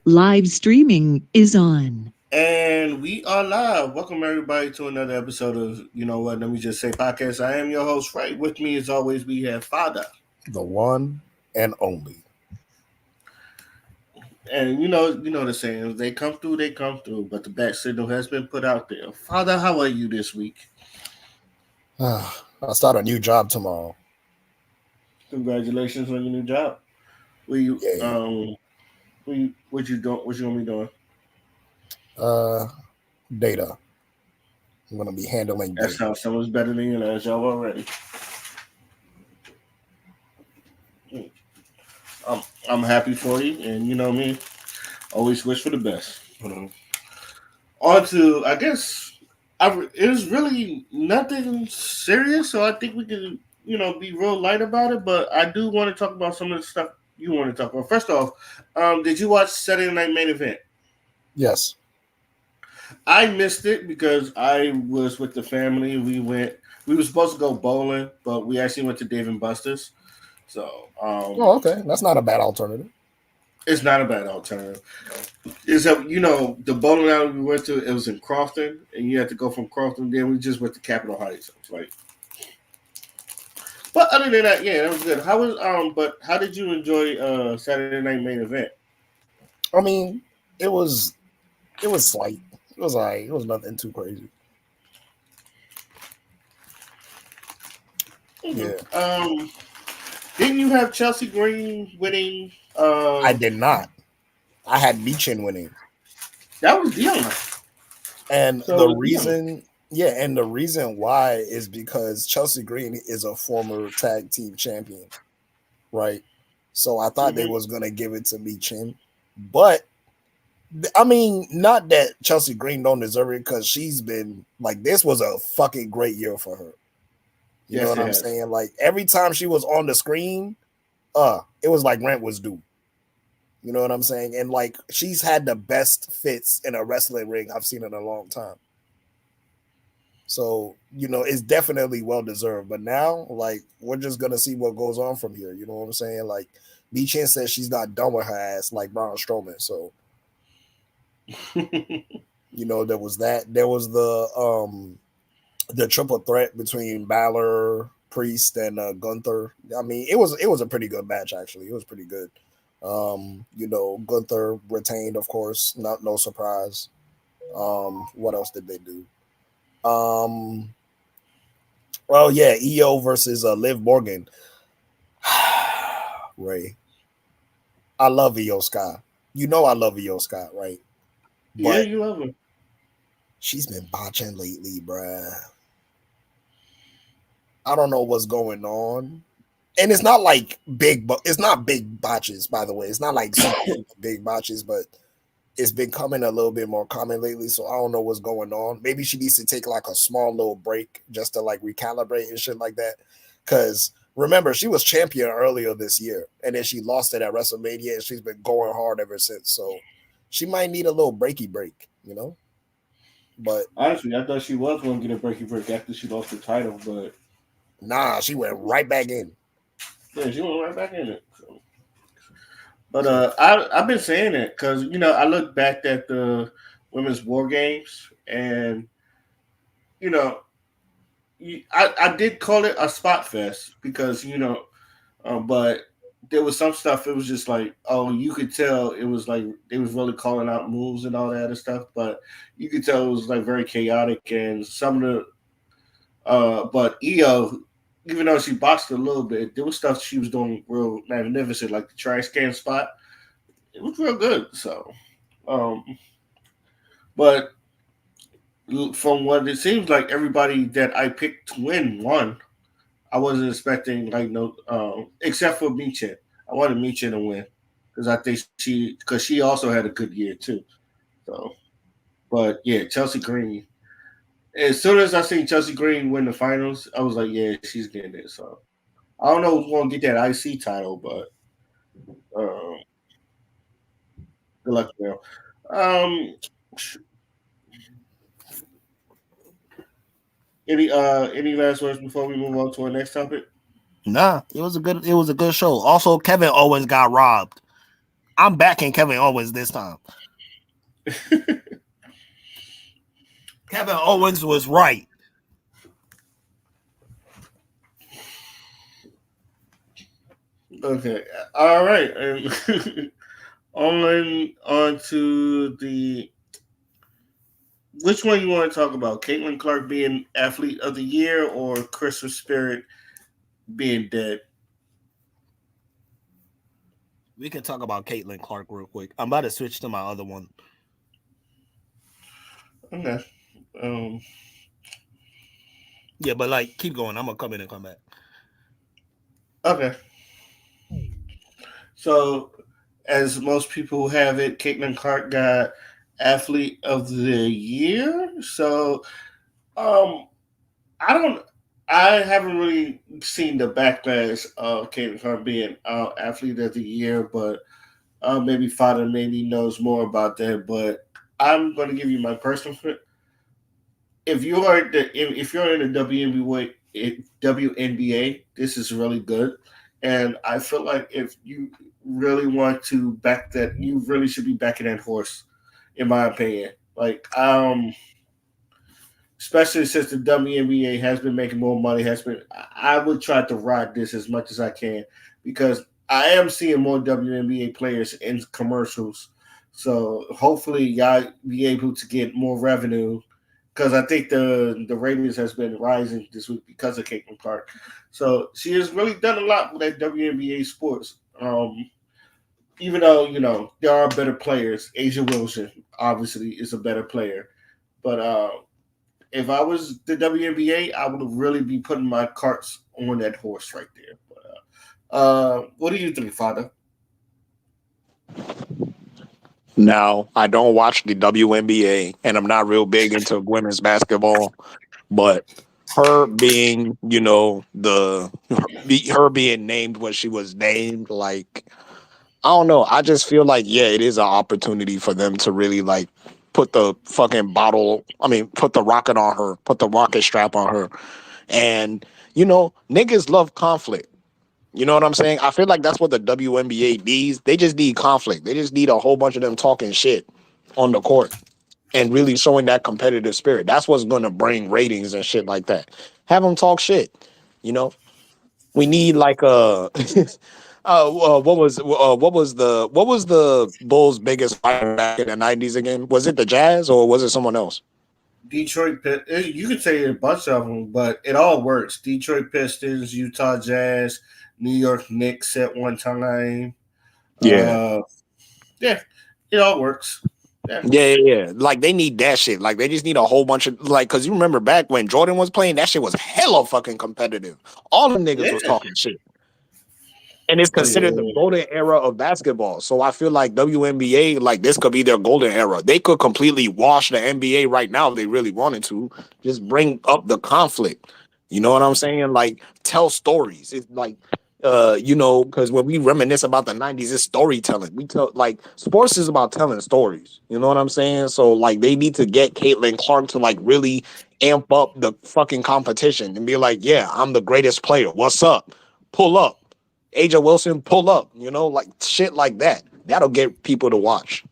Live streaming is on. And we are live. Welcome everybody to another episode of Let me just say podcast. I am your host, Ray. With me as always, we have Father. The one and only. And the saying, they come through, they come through, but the back signal has been put out there. Father, how are you this week? I start a new job tomorrow. Congratulations on your new job. What you Yay. what you doing? What you gonna be doing? Uh, Data. I'm gonna be handling That data. sounds so much better than your last job already. I'm I'm happy for you, and you know me, always wish for the best. On to, I guess, it was really nothing serious, so I think we can, be real light about it. But I do want to talk about some of the stuff you want to talk about. First off, did you watch Saturday Night Main Event? Yes. I missed it because I was with the family. We were supposed to go bowling, but we actually went to Dave and Buster's. So Oh, okay. That's not a bad alternative. it's not a bad alternative. Is that the bowling alley we went to? It was in Crofton, and you had to go from Crofton. Then we just went to Capitol Heights. It was like, but other than that, yeah, that was good. How was But how did you enjoy Saturday Night Main Event? I mean, it was slight. It was like it was nothing too crazy. Mhm. Yeah. Didn't you have Chelsea Green winning? I did not. I had Beachin winning. That was Dion. And So the it was Dion. reason, yeah, and the reason why is because Chelsea Green is a former tag team champion, right? So I thought they Hmm. was gonna give it to Beachin, but I mean, not that Chelsea Green don't deserve it because she's been like this was a fucking great year for her. You know Yes, what it I'm has. saying? Like every time she was on the screen, it was like rent was due. You know what I'm saying? And like she's had the best fits in a wrestling ring I've seen in a long time. So, it's definitely well deserved. But now, like, we're just gonna see what goes on from here. You know what I'm saying? Like Chan says she's not done with her ass like Braun Strowman. So there was that. There was the triple threat between Balor, Priest, and Gunther. I mean, it was a pretty good match actually. It was pretty good. Gunther retained, of course, not no surprise. What else did they do? Um, well, yeah, EO versus Liv Morgan. Ray, I love EO Sky. You know I love EO Scott, right? Yeah, But you love him. she's been botching lately, bruh. I don't know what's going on. And it's not like big, but it's not big botches, by the way. It's not like super, super big botches, but it's been coming a little bit more common lately. So I don't know what's going on. Maybe she needs to take like a small little break just to like recalibrate and shit like that. Because remember, she was champion earlier this year, and then she lost it at WrestleMania, and she's been going hard ever since. So she might need a little breaky break. But Honestly, I thought she was going to get a breaky break after she lost the title, but nah, she went right back in. yeah, she went right back in it. So. But So I've been saying it because I look back at the women's war games, and you know I did call it a spot fest because but there was some stuff. It was just like, oh, you could tell it was like they was really calling out moves and all that other stuff, but you could tell it was like very chaotic and some of the but Io, even though she boxed a little bit, there was stuff she was doing real magnificent, like the trash can spot. It was real good. So, um, but from what it seems like, everybody that I picked to win won. I wasn't expecting like no, except for Michin. I wanted Michin to win because I think because she also had a good year too. So, but yeah, Chelsea Green. As soon as I seen Chelsea Green win the finals, I was like, yeah, she's getting it. So I don't know who's gonna get that IC title, but um, good luck to them. Um, any last words before we move on to our next topic? nah, it was a good show. Also, Kevin Owens got robbed. I'm backing Kevin Owens this time. Kevin Owens was right. Okay. All right. And on to the which one you want to talk about? Caitlin Clark being athlete of the year or Christmas Spirit being dead? We can talk about Caitlin Clark real quick. I'm about to switch to my other one. Okay. Um, Yeah, but like, keep going. I'm gonna come in and come back. okay. So, as most people have it, Caitlin Clark got athlete of the year. So, um, I don't. I haven't really seen the backlash of Caitlin Clark being athlete of the year, but maybe Father maybe knows more about that. But I'm going to give you my personal. If you are if you're in the WNBA, this is really good, and I feel like if you really want to back that, you really should be backing that horse, in my opinion. Like especially since the WNBA has been making more money, I would try to ride this as much as I can because I am seeing more WNBA players in commercials. So hopefully y'all be able to get more revenue because I think the ratings has been rising this week because of Caitlin Clark. So she has really done a lot with that WNBA sports. Even though there are better players, Asia Wilson obviously is a better player, but if I was the WNBA, I would really be putting my carts on that horse right there. But what do you think, Father? Now, I don't watch the WNBA, and I'm not real big into women's basketball, but her being, her being named what she was named, like, I don't know. I just feel like, yeah, it is an opportunity for them to really, like, put the fucking put the rocket on her, put the rocket strap on her. And, niggas love conflict. You know what I'm saying? I feel like that's what the WNBA needs. They just need conflict. They just need a whole bunch of them talking shit on the court and really showing that competitive spirit. That's what's going to bring ratings and shit like that. Have them talk shit. You know, we need like a. What was the Bulls' biggest rival back in the '90s again? Was it the Jazz or was it someone else? Detroit, you could say a bunch of them, but it all works. Detroit Pistons, Utah Jazz, New York Knicks at one time. Yeah. Uh, yeah, it all works. Yeah, Yeah. Like they need that shit. Like they just need a whole bunch of like, cause you remember back when Jordan was playing, that shit was hella fucking competitive. All the niggas was yeah. talking shit. And it's Oh considered the yeah. golden era of basketball. So I feel like WNBA, like this could be their golden era. They could completely wash the NBA right now if they really wanted to. Just bring up the conflict. You know what I'm saying? Like tell stories. It's like because when we reminisce about the '90s, it's storytelling. We tell like sports is about telling stories. You know what I'm saying? So like they need to get Caitlin Clark to like really amp up the fucking competition and be like, yeah, I'm the greatest player. What's up? Pull up. AJ Wilson, pull up, like shit like that. That'll get people to watch.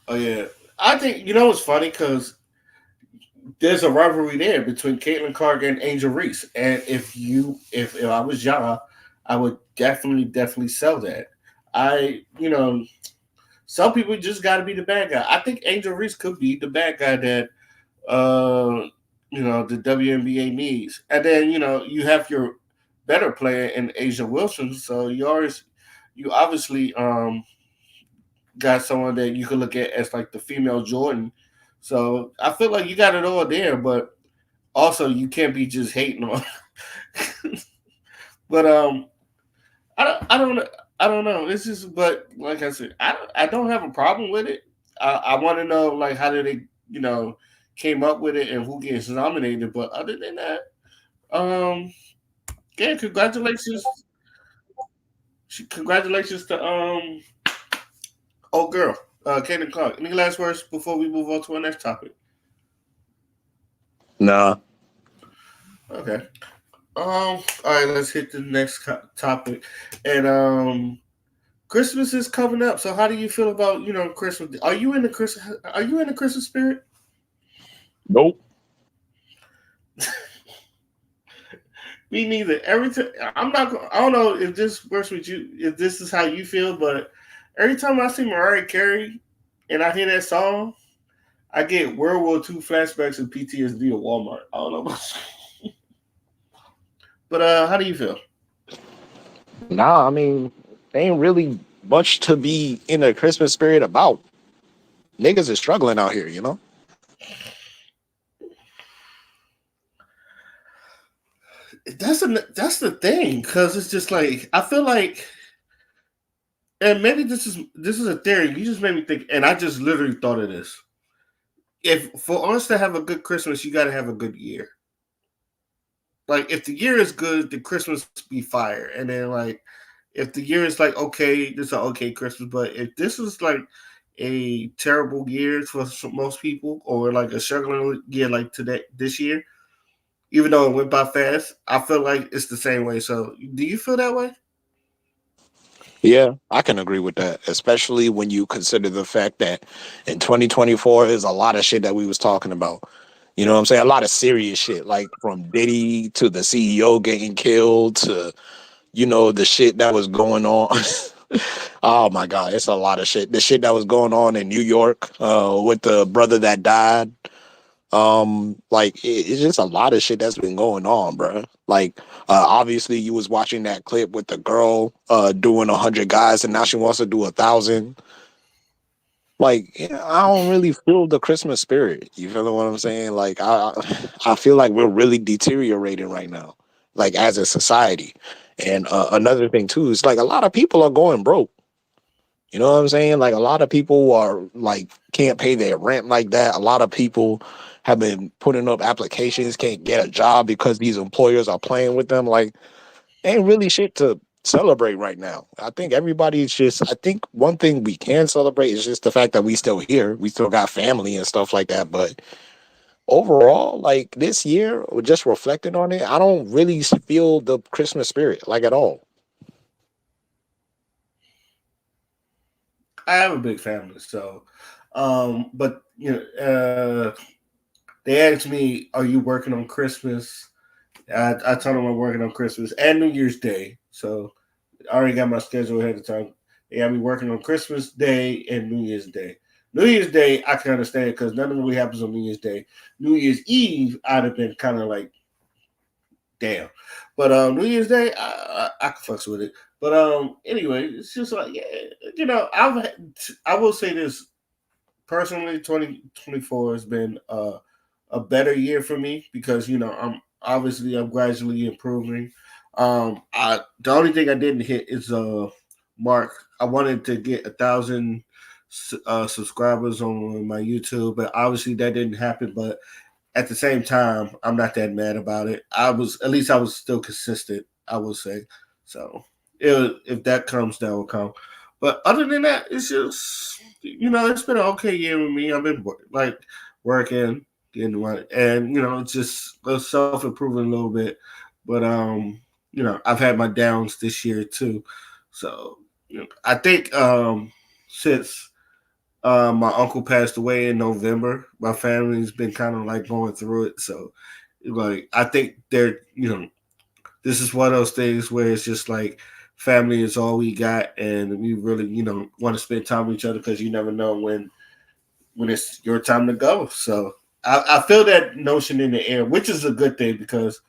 Oh yeah. I think what's funny because there's a rivalry there between Caitlin Clark and Angel Reese, and if I was y'all, I would definitely sell that. Some people just got to be the bad guy. I think Angel Reese could be the bad guy that uh the WNBA needs, and then you have your better player in Asia Wilson, so you obviously got someone that you could look at as like the female Jordan. So I feel like you got it all there, but also you can't be just hating on. But I don't I don't know. It's just, but like I said, I don't have a problem with it. I want to know like how did they came up with it and who gets nominated. But other than that, um, yeah, congratulations to old girl, Kaden Clark. Any last words before we move on to our next topic? Nah. Okay. All right, let's hit the next topic, and Christmas is coming up. So, how do you feel about Christmas? Are you in the Christmas? Are you in the Christmas spirit? Nope. Me neither. Every time I'm not. I don't know if this works with you. If this is how you feel, but every time I see Mariah Carey and I hear that song, I get World War II flashbacks and PTSD at Walmart. I don't know, but how do you feel? Nah, I mean, ain't really much to be in the Christmas spirit about. Niggas is struggling out here, you know? That's the thing because it's just like I feel like, and maybe this is a theory. You just made me think, and I just literally thought of this. If for us to have a good Christmas, you got to have a good year. Like if the year is good, the Christmas be fire, and then like if the year is like okay, this is an okay Christmas. But if this is like a terrible year for most people, or like a struggling year like today this year, even though it went by fast, I feel like it's the same way. So, do you feel that way? Yeah, I can agree with that, especially when you consider the fact that in 2024 is a lot of shit that we was talking about. You know what I'm saying? A lot of serious shit, like from Diddy to the CEO getting killed to, the shit that was going on. Oh my God, it's a lot of shit. The shit that was going on in New York with the brother that died. Like it's just a lot of shit that's been going on, bro. Like obviously you was watching that clip with the girl doing 100 guys and now she wants to do 1,000. Like yeah, I don't really feel the Christmas spirit. You feel what I'm saying? Like I feel like we're really deteriorating right now, like as a society. And another thing too is like a lot of people are going broke. You know what I'm saying? Like a lot of people are like can't pay their rent like that. A lot of people have been putting up applications, can't get a job because these employers are playing with them. Like ain't really shit to celebrate right now. I think everybody's just I think one thing we can celebrate is just the fact that we still here. We still got family and stuff like that. But overall, like this year, just reflecting on it, I don't really feel the Christmas spirit like at all. I have a big family, so, but they asked me, "Are you working on Christmas?" I told them I'm working on Christmas and New Year's Day, so I already got my schedule ahead of time. They got me working on Christmas Day and New Year's Day. New Year's Day, I can understand because nothing really happens on New Year's Day. New Year's Eve, I'd have been kind of like, damn. But New Year's Day, I can fucks with it. But anyway, it's just like yeah, I will say this personally, 2024 has been a better year for me because I'm gradually improving. The only thing I didn't hit is mark. I wanted to get 1,000 subscribers on my YouTube, but obviously that didn't happen. But at the same time, I'm not that mad about it. At least I was still consistent. I will say so. If that comes, that will come. But other than that, it's just it's been an okay year with me. I've been like working, getting money, and it's just self improving a little bit. But I've had my downs this year too. So I think since my uncle passed away in November. My family's been kind of like going through it, so like I think this is one of those things where it's just like family is all we got, and we really want to spend time with each other because you never know when it's your time to go. So I feel that notion in the air, which is a good thing because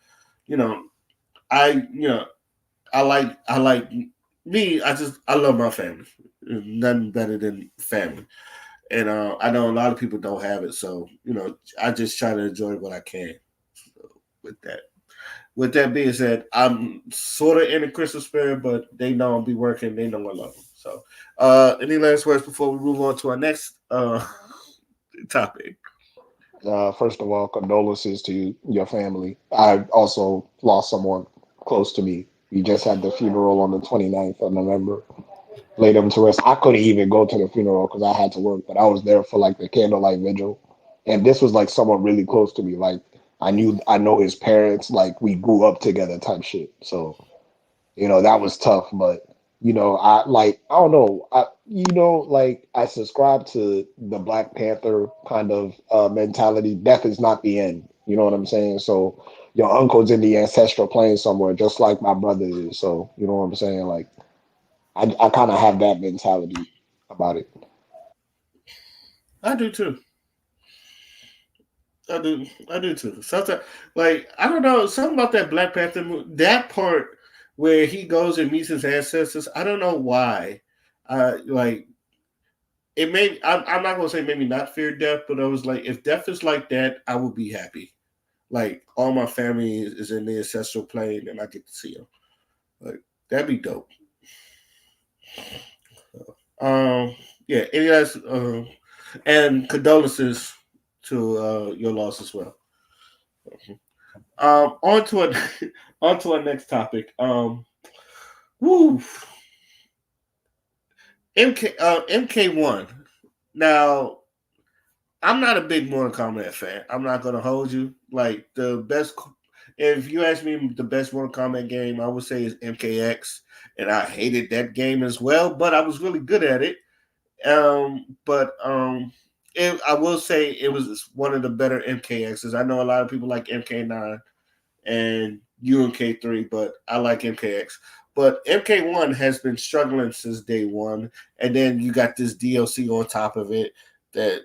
you know I I like me. I love my family. There's nothing better than family. And I know a lot of people don't have it, so I just try to enjoy what I can. So, with that, with that being said, I'm sort of in the Christmas spirit, but they know I'll be working. They know I love them. So, any last words before we move on to our next topic? First of all, condolences to your family. I also lost someone close to me. We just had the funeral on the 29th of November. Laid him to rest. I couldn't even go to the funeral because I had to work, but I was there for like the candlelight vigil. And this was like someone really close to me. Like I know his parents, like we grew up together type shit. So, that was tough, but I don't know. Like I subscribe to the Black Panther kind of mentality. Death is not the end. You know what I'm saying? So your uncle's in the ancestral plane somewhere, just like my brother is. So you know what I'm saying? Like I kind of have that mentality about it. I do too. I do too. Sometimes, like I don't know, something about that Black Panther movie, that part where he goes and meets his ancestors. I don't know why. Like it made. I'm not gonna say maybe not fear death, but I was like, if death is like that, I would be happy. Like all my family is in the ancestral plane, and I get to see them. Like that'd be dope. Um, yeah. Any guys? And condolences to your loss as well. On to a, on to our next topic. Woo, MK1. Now, I'm not a big Mortal Kombat fan. I'm not gonna hold you. Like the best, if you ask me the best Mortal Kombat game, I would say is MKX, and I hated that game as well. But I was really good at it. But I will say it was one of the better MKXs. I know a lot of people like MK9 and UMK3, but I like MKX. But MK1 has been struggling since day one, and then you got this DLC on top of it that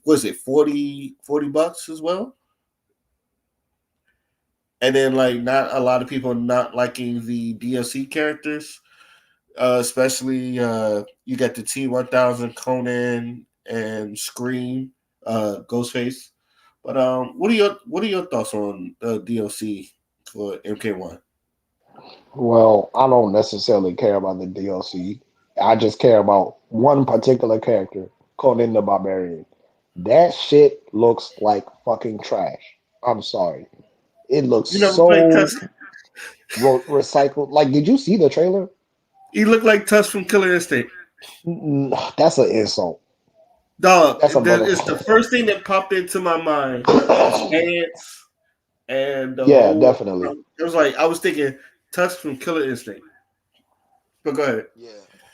was it 40 bucks as well, and then like not a lot of people not liking the DLC characters, especially you got the T1000 Conan and Scream, Ghostface. But what are your thoughts on the DLC for MK1? Well, I don't necessarily care about the DLC. I just care about one particular character, Conan the Barbarian. That shit looks like fucking trash. I'm sorry. It looks You never played so Tusk? recycled. Like, did you see the trailer? He looked like Tusk from Killer Instinct. That's an insult. Dog, That's a mother. it's the first thing that popped into my mind. The stance and the Yeah, whole. definitely. It was like I was thinking Tusk from Killer Instinct. But go ahead. Yeah.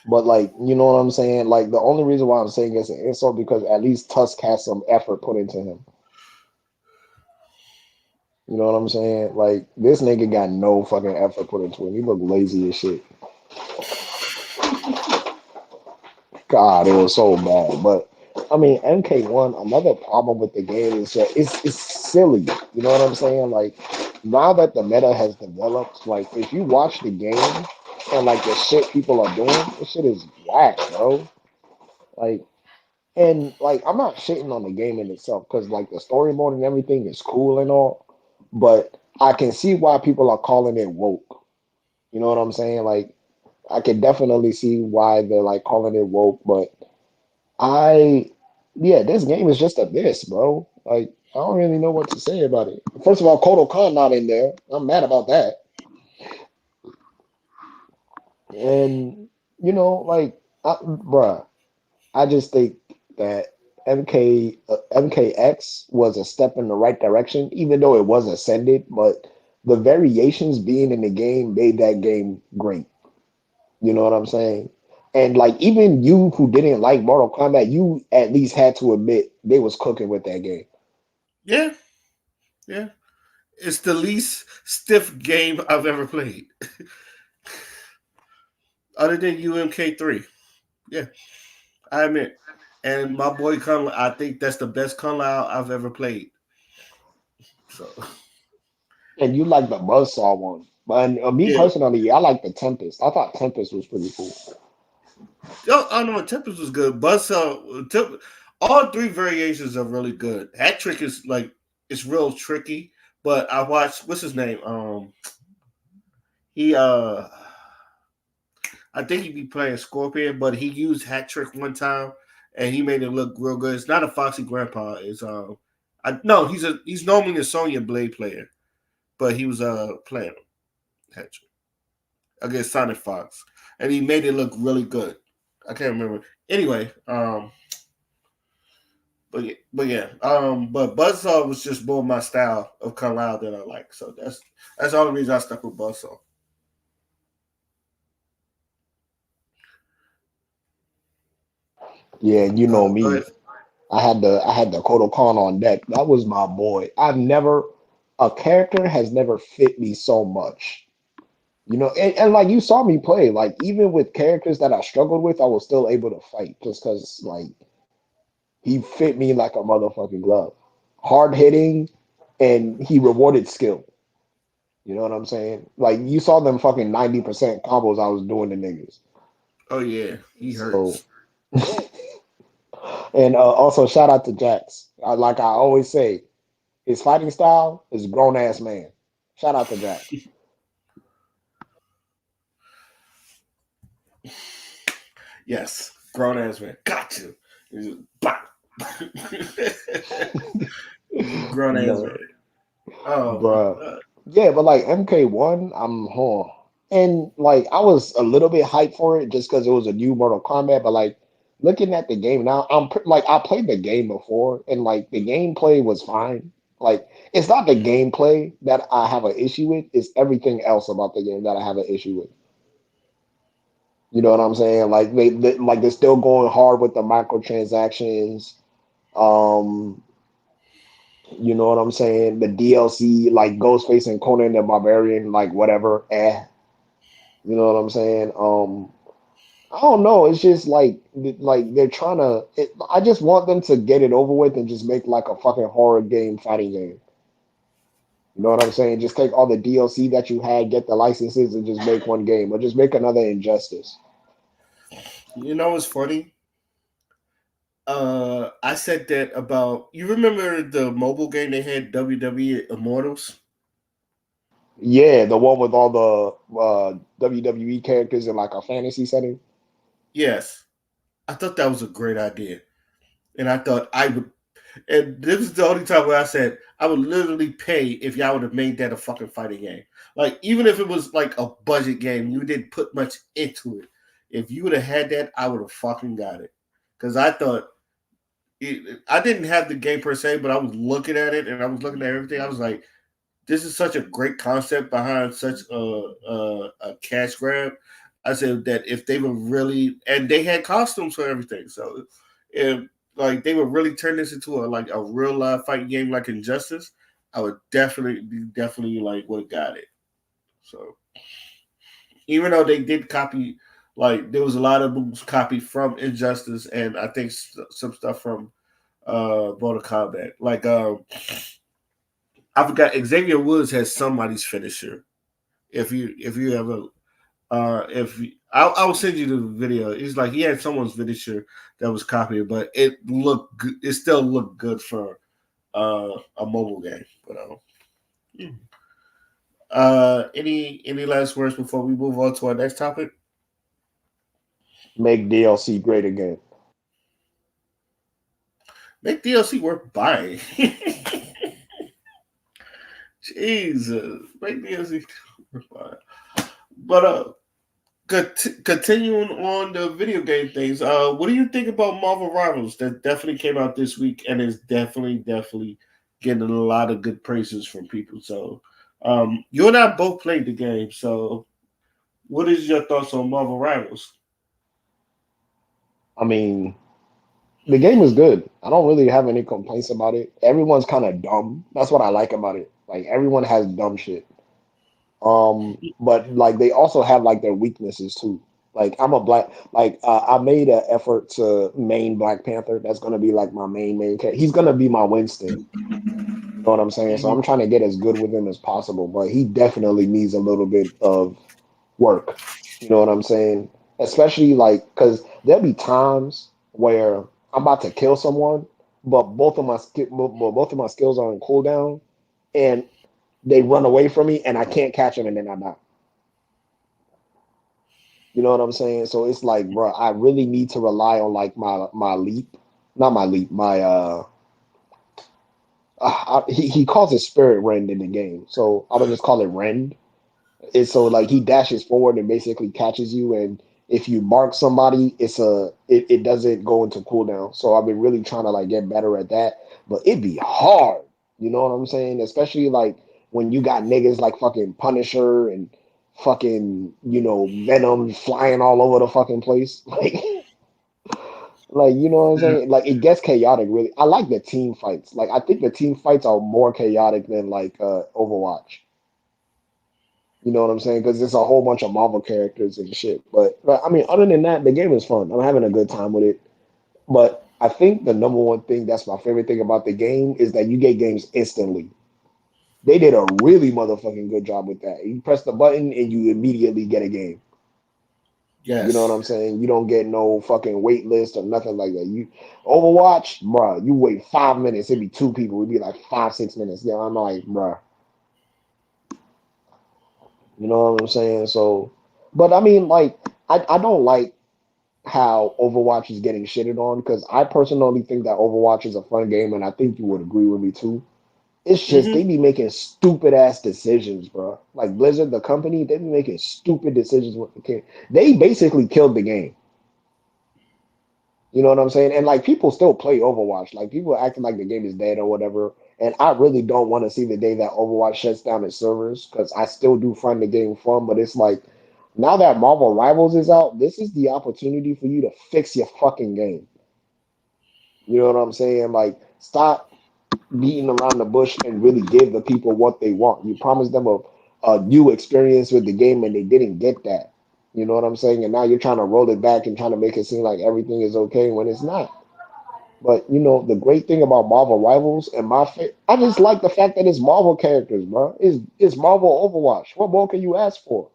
But like, you know what I'm saying? Like the only reason why I'm saying it's an insult because at least Tusk has some effort put into him. You know what I'm saying? Like this nigga got no fucking effort put into him. He look lazy as shit. God, it was so bad. But I mean, MK1. Another problem with the game is that it's silly. You know what I'm saying? Like now that the meta has developed, like if you watch the game and like the shit people are doing, this shit is whack, bro. Like and like I'm not shitting on the game in itself because like the story mode and everything is cool and all, but I can see why people are calling it woke. You know what I'm saying? Like I can definitely see why they're like calling it woke, but I, yeah, this game is just a miss, bro. Like, I don't really know what to say about it. First of all, Kodo Khan not in there. I'm mad about that. And like, bruh, I just think that MKX was a step in the right direction, even though it was ascended. But the variations being in the game made that game great. You know what I'm saying? And like even you who didn't like Mortal Kombat, you at least had to admit they was cooking with that game. Yeah, yeah. It's the least stiff game I've ever played, other than UMK3. Yeah, I admit. And my boy Kun, I think that's the best Kun Lao I've ever played. So And you like the Buzzsaw one. But me yeah, personally, I like the Tempest. I thought Tempest was pretty cool. yo, I know Tempest was good. All three variations are really good. Hat trick is like it's real tricky, but I watched what's his name? He I think he be playing Scorpion, but he used hat trick one time and he made it look real good. It's not a Foxy Grandpa. It's I no, he's normally a Sonya Blade player, but he was playing hat trick against Sonic Fox, and he made it look really good. I can't remember. Anyway, but yeah, but Buzzsaw was just more my style of Kung Lao that I like. So that's the only reason I stuck with Buzzsaw. Yeah, you know Go me. ahead. I had the Kodo Khan on deck. That was my boy. I've never a character has never fit me so much. And like you saw me play, like even with characters that I struggled with, I was still able to fight just because like he fit me like a motherfucking glove. Hard hitting and he rewarded skill. You know what I'm saying? Like you saw them fucking 90% combos I was doing to niggas. Oh yeah, he So hurts. and also shout out to Jax. Like I always say, his fighting style is grown ass man. Shout out to Jax. Yes, grown ass man. Got you. He's just, bop. Grown ass man. No, Oh, bruh. Yeah, but like MK1, I'm home. And like I was a little bit hyped for it just because it was a new Mortal Kombat, but like looking at the game now, like I played the game before and like the gameplay was fine. Like it's not the gameplay that I have an issue with, it's everything else about the game that I have an issue with. You know what I'm saying? Like like they're still going hard with the microtransactions. Um, you know what I'm saying? The DLC, like Ghostface and Conan the Barbarian, like whatever. You know what I'm saying? I don't know. It's just like they're trying to. I just want them to get it over with and just make like a fucking horror game, fighting game. You know what I'm saying? Just take all the DLC that you had, get the licenses, and just make one game, or just make another Injustice. you know what's funny? I said that about you. Remember the mobile game they had, WWE Immortals? Yeah, the one with all the WWE characters in like a fantasy setting. Yes, I thought that was a great idea, and I thought I would. And this is the only time where I said I would literally pay if y'all would have made that a fucking fighting game. Like even if it was like a budget game, you didn't put much into it. If you would have had that, I would have fucking got it. Because I thought I didn't have the game per se, but I was looking at it and I was looking at everything. I was like, this is such a great concept behind such a cash grab. I said that if they were really, and they had costumes for everything, so if like they would really turn this into a real life fighting game like Injustice, I would definitely like would have got it. So even though they did copy, like there was a lot of moves copied from Injustice, and I think some stuff from Mortal Kombat, like I forgot Xavier Woods has somebody's finisher. If you ever if I will send you the video. It's like he had someone's finisher that was copied, but it looked good. It still looked good for a mobile game. But any last words before we move on to our next topic? Make DLC great again. Make DLC worth buying. Jesus, make DLC worth buying. But continuing on the video game things, what do you think about Marvel Rivals that definitely came out this week and is definitely getting a lot of good praises from people? So, you and I both played the game. So, what is your thoughts on Marvel Rivals? I mean, the game is good. I don't really have any complaints about it. Everyone's kind of dumb. That's what I like about it. Like everyone has dumb shit. But like they also have like their weaknesses too. Like I'm a black, like I made an effort to main Black Panther. That's gonna be like my main character. He's gonna be my Winston. You know what I'm saying? So I'm trying to get as good with him as possible. But he definitely needs a little bit of work. You know what I'm saying? Especially like because there'll be times where I'm about to kill someone, but both of my skills are on cooldown, and they run away from me, and I can't catch them, and then I die. You know what I'm saying? So it's like, bro, I really need to rely on like my leap, not my leap, my he calls it spirit rend in the game, so I would just call it rend. It's so like he dashes forward and basically catches you, and if you mark somebody, it doesn't go into cooldown. So I've been really trying to like get better at that. But it'd be hard. You know what I'm saying? Especially like when you got niggas like fucking Punisher and fucking, Venom flying all over the fucking place. Like, you know what I'm Yeah. saying? Like it gets chaotic really. I like the team fights. Like I think the team fights are more chaotic than like Overwatch. You know what I'm saying? Because it's a whole bunch of Marvel characters and shit. But I mean, other than that, the game is fun. I'm having a good time with it. But I think the number one thing that's my favorite thing about the game is that you get games instantly. They did a really motherfucking good job with that. You press the button and you immediately get a game. You know what Yes. I'm saying? You don't get no fucking wait list or nothing like that. You Overwatch, bruh, you wait 5 minutes, it'd be two people, it'd be like 5, 6 minutes. Yeah, I'm like, bruh, you know what I'm saying? So, but I mean, like, I don't like how Overwatch is getting shitted on because I personally think that Overwatch is a fun game, and I think you would agree with me too. It's just they Hmm. be making stupid ass decisions, bro. Like Blizzard, the company, they be making stupid decisions with the game. They basically killed the game. You know what I'm saying? And like people still play Overwatch. Like people are acting like the game is dead or whatever. And I really don't want to see the day that Overwatch shuts down its servers because I still do find the game fun. But it's like now that Marvel Rivals is out, this is the opportunity for you to fix your fucking game. You know what I'm saying? Like stop beating around the bush and really give the people what they want. You promised them a new experience with the game and they didn't get that. You know what I'm saying? And now you're trying to roll it back and trying to make it seem like everything is okay when it's not. But the great thing about Marvel Rivals and I just like the fact that it's Marvel characters, bro. It's Marvel Overwatch. What more can you ask for?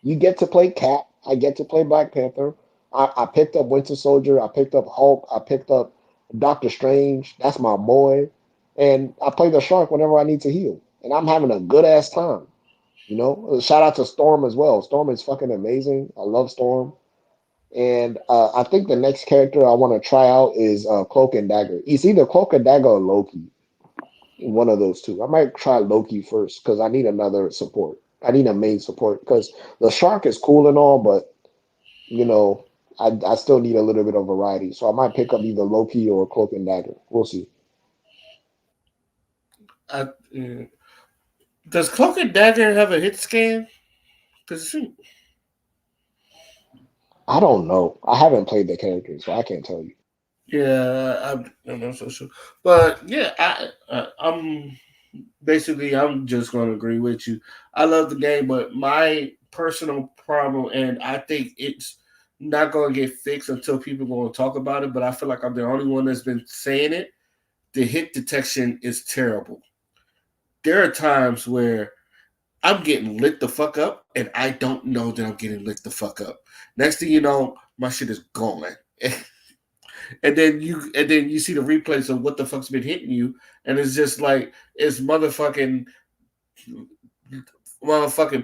You get to play Cap. I get to play Black Panther. I picked up Winter Soldier. I picked up Hulk. I picked up Doctor Strange. That's my boy. And I play the Shark whenever I need to heal. And I'm having a good ass time. Shout out to Storm as well. Storm is fucking amazing. I love Storm. And I think the next character I want to try out is Cloak and Dagger. It's either Cloak and Dagger or Loki. One of those two. I might try Loki first because I need another support. I need a main support because the Shark is cool and all, but you know, I still need a little bit of variety. So I might pick up either Loki or Cloak and Dagger. We'll see. I, mm, does Cloak and Dagger have a hit scan? Because I don't know. I haven't played the character, so I can't tell you. yeah, I'm not so sure. But yeah, I'm just going to agree with you. I love the game, but my personal problem, and I think it's not going to get fixed until people going to talk about it. But I feel like I'm the only one that's been saying it. The hit detection is terrible. There are times where I'm getting lit the fuck up, and I don't know that I'm getting lit the fuck up. Next thing you know, my shit is gone. And then you see the replays of what the fuck's been hitting you, and it's just like it's motherfucking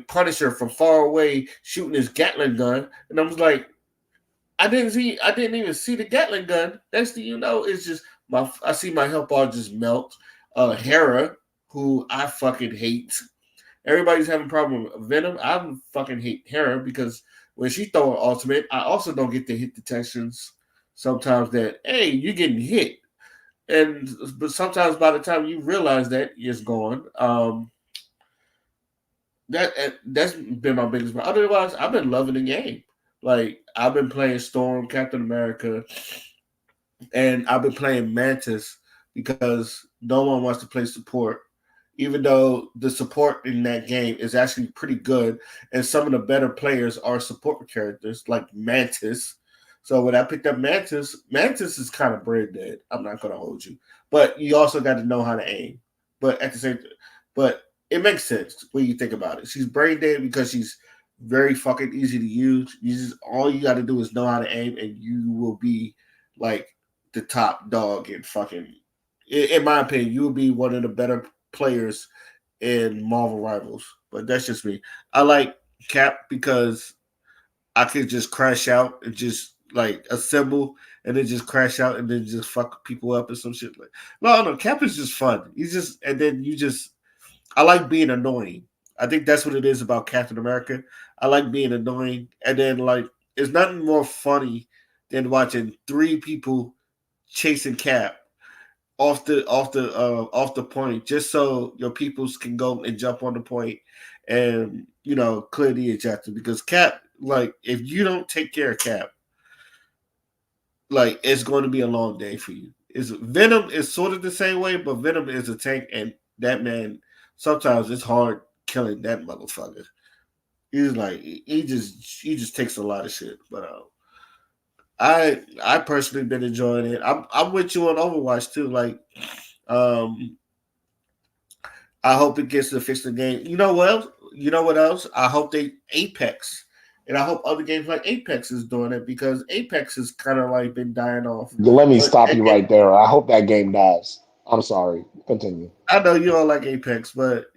Punisher from far away shooting his Gatling gun, and I was like, I didn't even see the Gatling gun. Next thing you know, it's just I see my health bar just melt. Hera, who I fucking hate. Everybody's having a problem with Venom. I fucking hate Hera because when she throw an ultimate, I also don't get the hit detections sometimes that hey, you're getting hit. And but sometimes by the time you realize that it's gone, that's been my biggest problem. Otherwise, I've been loving the game. Like I've been playing Storm, Captain America, and I've been playing Mantis because no one wants to play support. Even though the support in that game is actually pretty good, and some of the better players are support characters like Mantis. So when I picked up Mantis, Mantis is kind of brain dead. I'm not gonna hold you, but you also got to know how to aim. But at the same, but it makes sense when you think about it. She's brain dead because she's very fucking easy to use. All you got to do is know how to aim, and you will be like the top dog in fucking. In my opinion, you will be one of the better players in Marvel Rivals. But that's just me. I like Cap because I could just crash out and just like assemble and then just crash out and then just fuck people up and some shit like. No, Cap is just fun. He's just and then you just. I like being annoying. I think that's what it is about Captain America. I like being annoying, and then like It's nothing more funny than watching three people chasing Cap off the point, just so your peoples can go and jump on the point and clear the ejector. Because Cap, like, if you don't take care of Cap, like, it's going to be a long day for you. Is Venom is sort of the same way, but Venom is a tank, and that man sometimes it's hard killing that motherfucker. He's like he just takes a lot of shit. But I personally been enjoying it. I'm with you on Overwatch too. Like, um, I hope it gets to fix the game. You know what else? You know what else? I hope they Apex, and I hope other games like Apex is doing it because Apex has kind of like been dying off. Let me But stop you right there. I hope that game dies. I'm sorry. Continue. I know you don't like Apex, but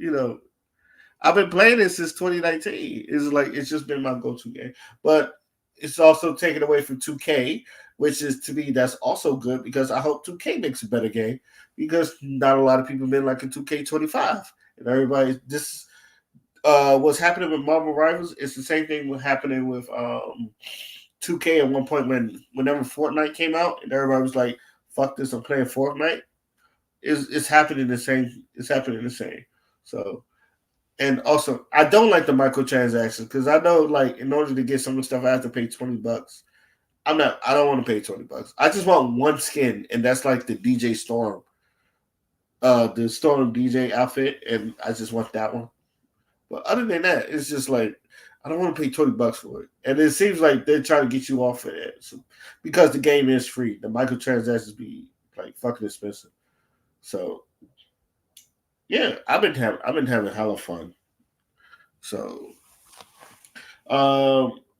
I've been playing it since 2019. It's like it's just been my go-to game. But it's also taken away from 2K, which is to me that's also good because I hope 2K makes a better game because not a lot of people been liking 2K25. And everybody this what's happening with Marvel Rivals, it's the same thing was happening with 2K at one point whenever Fortnite came out and everybody was like, fuck this, I'm playing Fortnite. It's happening the same. It's happening the same. So, and also, I don't like the microtransactions because I know, like, in order to get some of the stuff, I have to pay $20. I'm not. I don't want to pay $20. I just want one skin, and that's like the DJ Storm, the Storm DJ outfit, and I just want that one. But other than that, it's just like I don't want to pay $20 for it, and it seems like they're trying to get you off of it because the game is free. The microtransactions be like fucking expensive. So yeah, I've been having hella fun. So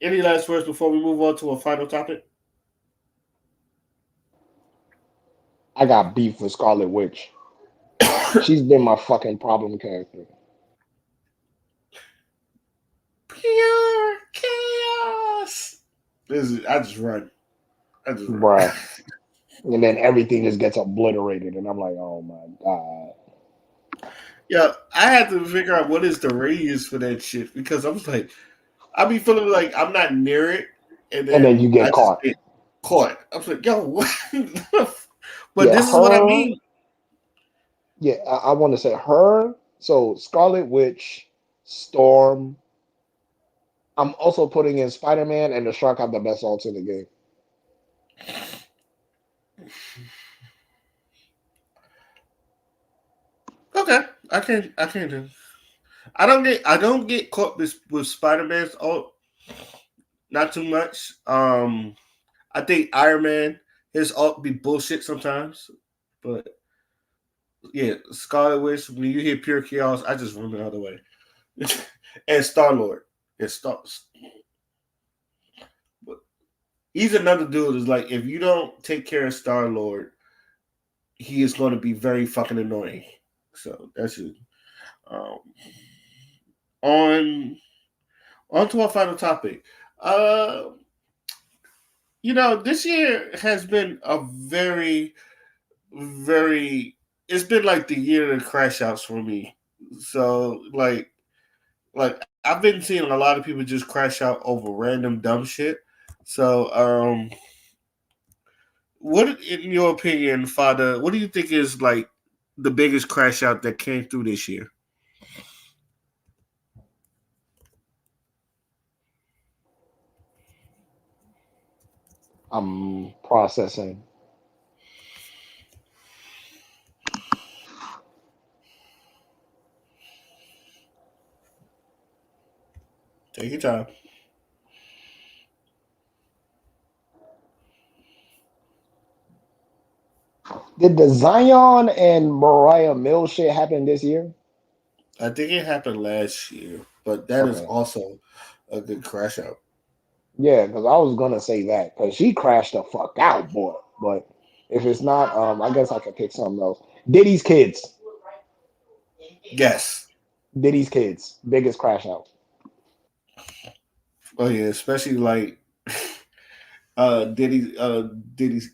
any last words before we move on to a final topic? I got beef with Scarlet Witch. She's been my fucking problem character. Pure chaos. I just run. I just run. Bruh. And then everything just gets obliterated. And I'm like, oh my God. Yeah, I had to figure out what is the radius for that shit because I was like, I be feeling like I'm not near it, and And then then you I get just caught. get caught. I was like, yo, what? But Yeah, this is what I her. mean. Yeah, I want to say her. So Scarlet Witch, Storm. I'm also putting in Spider-Man and the Shark have the best ults in the game. Okay, I can't do. I don't get caught with Spider Man's ult. Not too much. I think Iron Man his ult be bullshit sometimes, but yeah, Scarlet Witch. When you hear pure chaos, I just run the other way. And Star Lord, it starts. But he's another dude. Is like if you don't take care of Star Lord, he is going to be very fucking annoying. So that's it. Um, on on to our final topic. Uh, this year has been a very. It's been like the year of the crash outs for me. So like I've been seeing a lot of people just crash out over random dumb shit. So what in your opinion, Father? What do you think is like the biggest crash out that came through this year? I'm processing. Take your time. Did the Zion and Mariah Mill shit happen this year? I think it happened last year, but that is Okay. also a good crash out. Yeah, because I was gonna say that because she crashed the fuck out, boy. But if it's not, I guess I could pick something else. Diddy's kids. Yes. Diddy's kids. Biggest crash out. Oh yeah, especially like Diddy Diddy's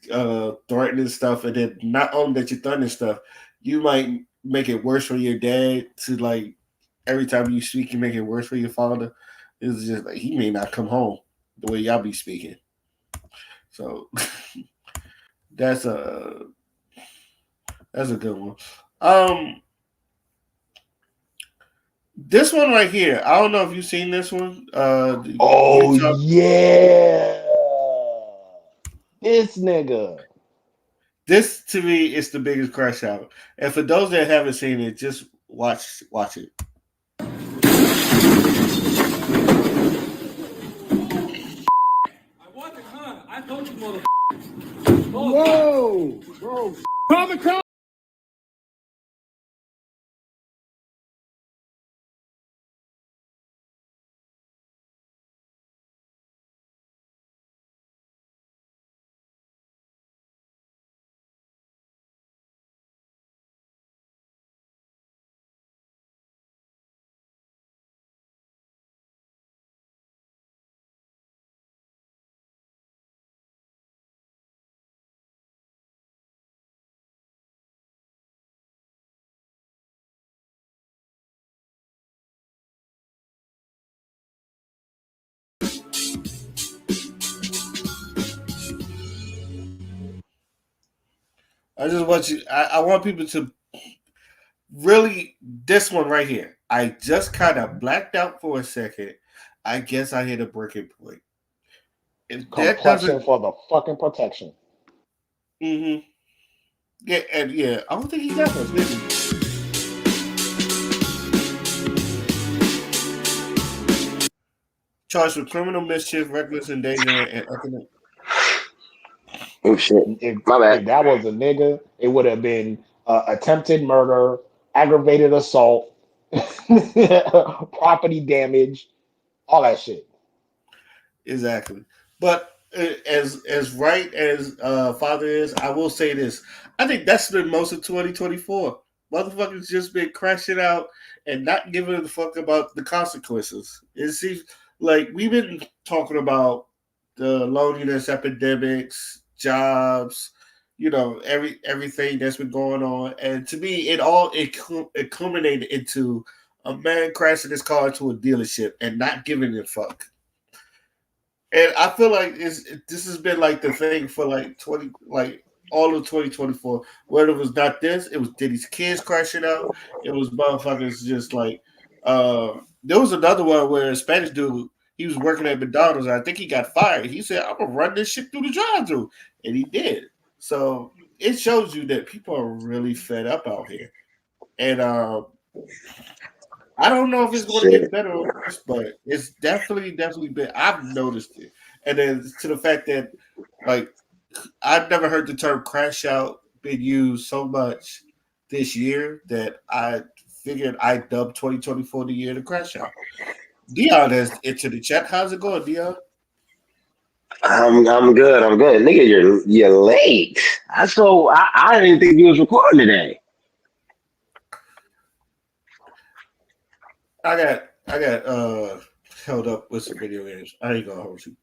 threatening stuff, and then not only that you're threatening stuff, you might make it worse for your dad to like every time you speak, you make it worse for your father. It's just like he may not come home. the way y'all be speaking. So that's a that's a good one. Um, this one right here. I don't know if you've seen this one. Oh Utah. yeah, this nigga. This to me is the biggest crash out. And for those that haven't seen it, just watch it. I want the car. I told you, mother. Whoa, bro. I just want you. I want people to really this one right here. I just kind of blacked out for a second. I guess I hit a breaking point. If that Complexion doesn't, for the fucking protection. mm-hmm, yeah, and yeah, I don't think he got one, did he? Charged with criminal mischief, reckless endangerment, and economic. Oh shit. If My if bad. that was a nigga, it would have been attempted murder, aggravated assault, property damage, all that shit. Exactly. But as right as father is, I will say this. I think that's been most of 2024. Motherfuckers just been crashing out and not giving a fuck about the consequences. It seems like we've been talking about the loneliness epidemics, jobs, everything that's been going on. And to me, it culminated into a man crashing his car into a dealership and not giving a fuck. And I feel like this has been like the thing for like 20, like all of 2024. Whether it was not this, it was Diddy's kids crashing out. It was motherfuckers just like there was another one where a Spanish dude, he was working at McDonald's. And I think he got fired. He said, "I'm gonna run this shit through the drive-through," and he did. So it shows you that people are really fed up out here, and I don't know if it's going to Shit. get better or worse, but it's definitely been. I've noticed it, and then to the fact that, like, I've never heard the term "crash out" been used so much this year that I figured I dubbed 2024 the year to crash out. Dion has into the chat. How's it going, Dion? I'm good. I'm good. Nigga, you're late. I didn't think you was recording today. I got held up with some video games. I ain't gonna hold you.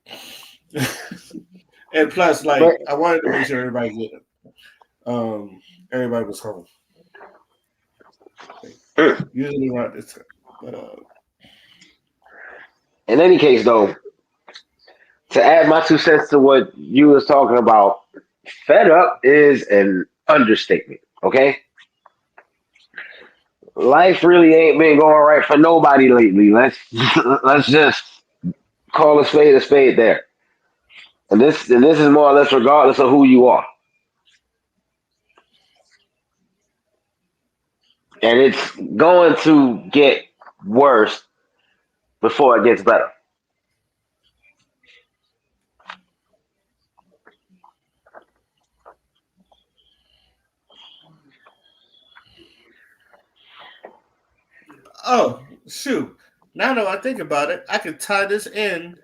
And plus, But like, I wanted to make sure everybody was home. mm, Usually around this time. But in any case though, to add my 2 cents to what you was talking about, fed up is an understatement. Okay? Life really ain't been going right for nobody lately. Let's just call a spade there. And this is more or less regardless of who you are. And it's going to get worse before it gets better. oh shoot! Now that I think about it, I could tie this in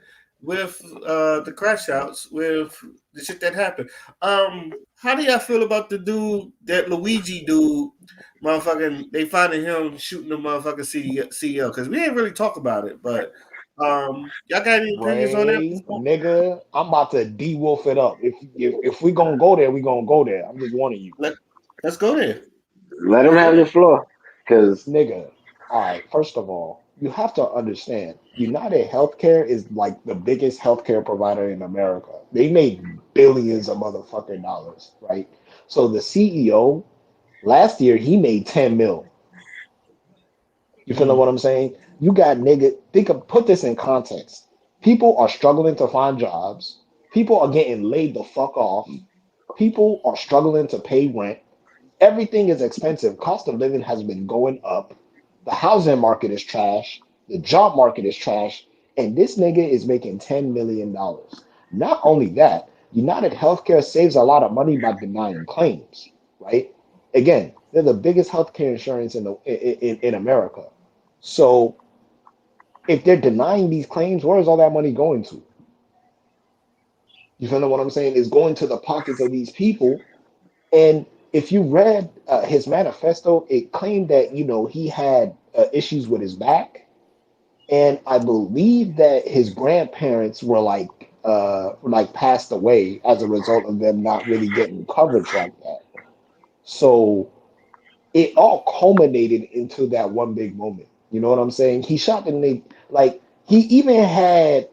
with the crash outs with the shit that happened. How do y'all feel about the dude, that Luigi dude, motherfucking? They finding him shooting the motherfucking CEO because we ain't really talk about it, but y'all got any opinions on that? Ray, nigga, I'm about to de-wolf it up. If we gonna go there, we gonna go there. I'm just warning you, Let Let's go there. Let them Let's go have there. the floor. Because nigga. All right, first of all, You have to understand, United Healthcare is like the biggest healthcare provider in America. They make billions of motherfucking dollars, right? So the CEO last year he made 10 mil. You feel Mm. what I'm saying? You got nigga, put this in context. People are struggling to find jobs. People are getting laid the fuck off. People are struggling to pay rent. Everything is expensive. Cost of living has been going up. The housing market is trash. The job market is trash. And this nigga is making $10 million. Not only that, United Healthcare saves a lot of money by denying claims, right? Again, they're the biggest healthcare insurance in America. So if they're denying these claims, where is all that money going to? You feel what I'm saying? It's going to the pockets of these people. And if you read his manifesto, it claimed that he had issues with his back, and I believe that his grandparents were like passed away as a result of them not really getting coverage like that. So it all culminated into that one big moment. You know what I'm saying? He shot the nigga like he even had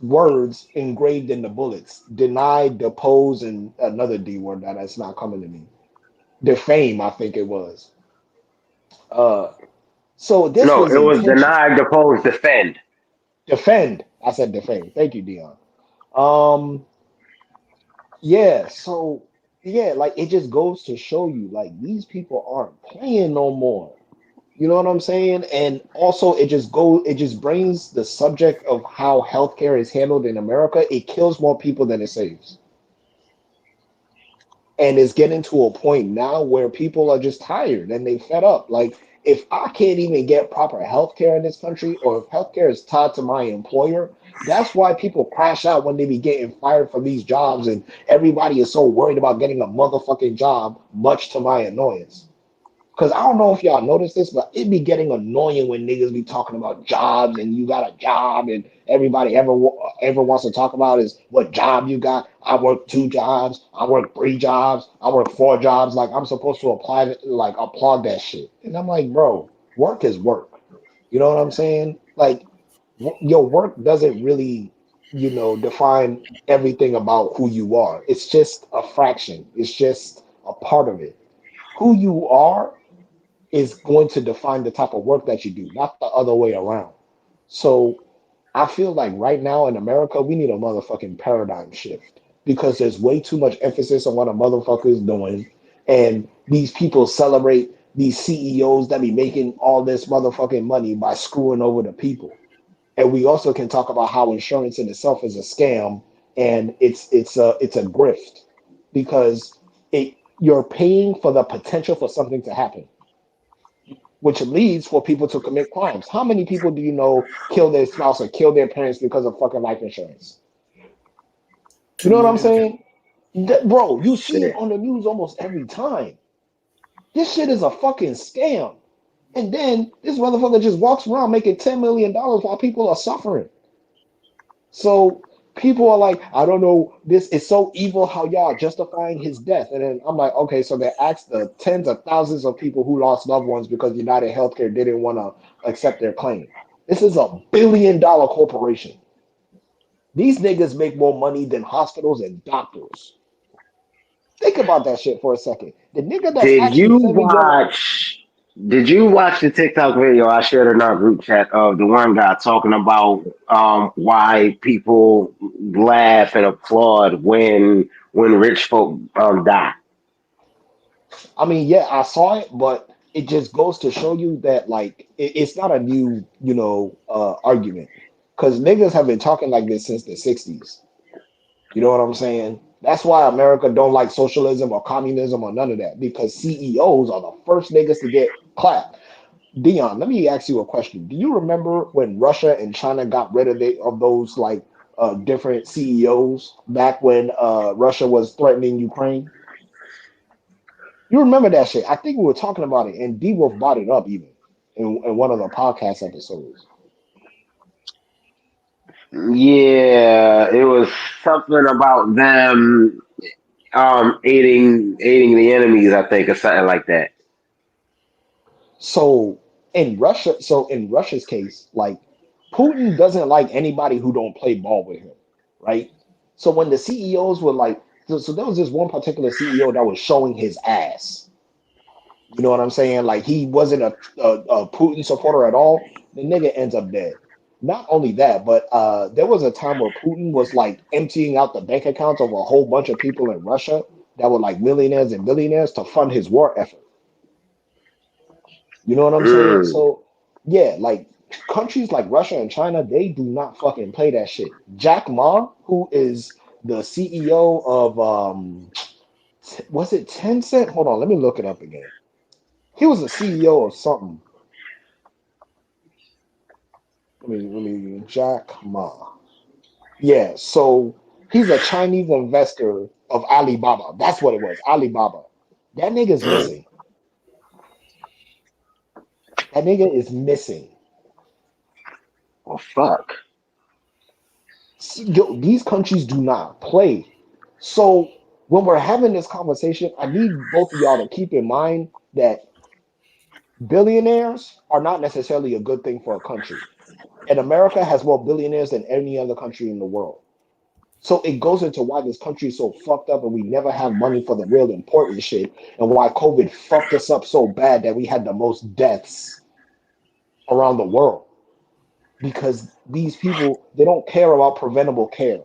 words engraved in the bullets: deny, depose, and another D word that's not coming to me. Defame, I think it was. Uh, so this No, was it was intentional. denied, deposed, defend. Defend. I said defame. Thank you, Dion. Um, yeah. So yeah, like it just goes to show you, like these people aren't playing no more. You know what I'm saying? And also, it just brings the subject of how healthcare is handled in America. It kills more people than it saves. And it's getting to a point now where people are just tired and they fed up. Like, if I can't even get proper health care in this country, or if healthcare is tied to my employer, that's why people crash out when they be getting fired from these jobs, and everybody is so worried about getting a motherfucking job, much to my annoyance. Because I don't know if y'all noticed this, but it be getting annoying when niggas be talking about jobs and you got a job, and everybody ever wants to talk about is what job you got. I work 2 jobs. I work 3 jobs. I work 4 jobs. Like I'm supposed to applaud that shit. And I'm like, bro, work is work. You know what I'm saying? Like your work doesn't really, define everything about who you are. It's just a fraction. It's just a part of it. Who you are is going to define the type of work that you do, not the other way around. So I feel like right now in America, we need a motherfucking paradigm shift because there's way too much emphasis on what a motherfucker is doing. And these people celebrate these CEOs that be making all this motherfucking money by screwing over the people. And we also can talk about how insurance in itself is a scam, and it's a grift because you're paying for the potential for something to happen, which leads for people to commit crimes. How many people do you know kill their spouse or kill their parents because of fucking life insurance? You Two know what I'm million. saying? Bro, you see it Shit. on the news almost every time. This shit is a fucking scam. And then this motherfucker just walks around making $10 million while people are suffering. So people are like, I don't know, this is so evil how y'all are justifying his death. And then I'm like, okay, so they asked the tens of thousands of people who lost loved ones because United Healthcare didn't want to accept their claim. This is a $1 billion corporation. These niggas make more money than hospitals and doctors. Think about that shit for a second. The nigga that's Did actually you saving your life. watch? Did you watch the TikTok video I shared in our group chat of the one guy talking about why people laugh and applaud when rich folk die? I mean, yeah, I saw it, but it just goes to show you that like it's not a new, argument. Because niggas have been talking like this since the 60s. You know what I'm saying? That's why America don't like socialism or communism or none of that, because CEOs are the first niggas to get clapped. Dion, let me ask you a question. Do you remember when Russia and China got rid of those like different CEOs back when Russia was threatening Ukraine? You remember that shit? I think we were talking about it, and D Wolf brought it up even in one of the podcast episodes. Yeah, it was something about them aiding the enemies, I think, or something like that. So in Russia, so in Russia's case, like Putin doesn't like anybody who don't play ball with him, right? So when the CEOs were like, so there was this one particular CEO that was showing his ass. You know what I'm saying? Like he wasn't a Putin supporter at all. The nigga ends up dead. Not only that, but there was a time where Putin was like emptying out the bank accounts of a whole bunch of people in Russia that were like millionaires and billionaires to fund his war effort. You know what I'm saying? Mm. So yeah, like countries like Russia and China, they do not fucking play that shit. Jack Ma, who is the CEO of was it Tencent? Hold on, let me look it up again. He was the CEO of something. Let me Jack Ma. Yeah, so he's a Chinese investor of Alibaba. That's what it was, Alibaba. That nigga's missing. That nigga is missing. Well, fuck. Yo, these countries do not play. So when we're having this conversation, I need both of y'all to keep in mind that billionaires are not necessarily a good thing for a country. And America has more billionaires than any other country in the world. So it goes into why this country is so fucked up and we never have money for the real important shit, and why COVID fucked us up so bad that we had the most deaths around the world. Because these people, they don't care about preventable care.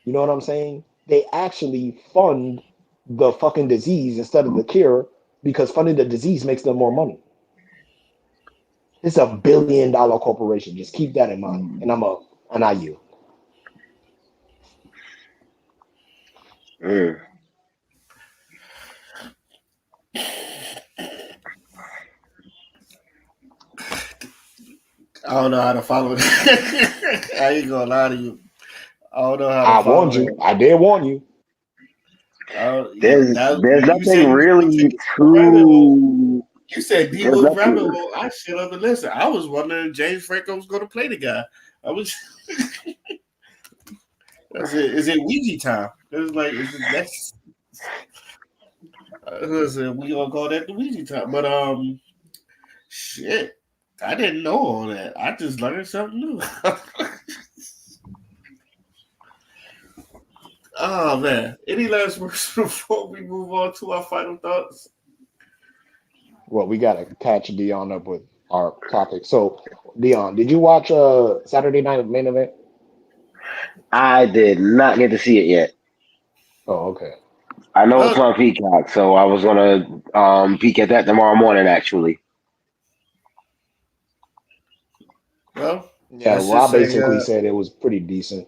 You know what I'm saying? They actually fund the fucking disease instead of the cure because funding the disease makes them more money. It's $1 billion corporation. Just keep that in mind. And I you. Mm. I don't know how to follow that. I ain't gonna lie to you. I don't know how to I follow warned you. that. I did warn you. There's You said nothing you was gonna take really us to a rabbit hole. too. You said D There's was rabbit nothing. hole. I shut up and listen. I was wondering if James Franco was gonna play the guy. I was. That's it. Is it Ouija time? It was like, is it next? Listen, we gonna call that the Ouija time. But shit, I didn't know all that. I just learned something new. Oh man, any last words before we move on to our final thoughts? Well, we gotta catch Dion up with our topic. So, Dion, did you watch Saturday Night Main Event? I did not get to see it yet. Oh, okay. I know it's Well, on Peacock, so I was gonna peek at that tomorrow morning. Actually, well, Yeah, let's well, I just say, basically said it was pretty decent.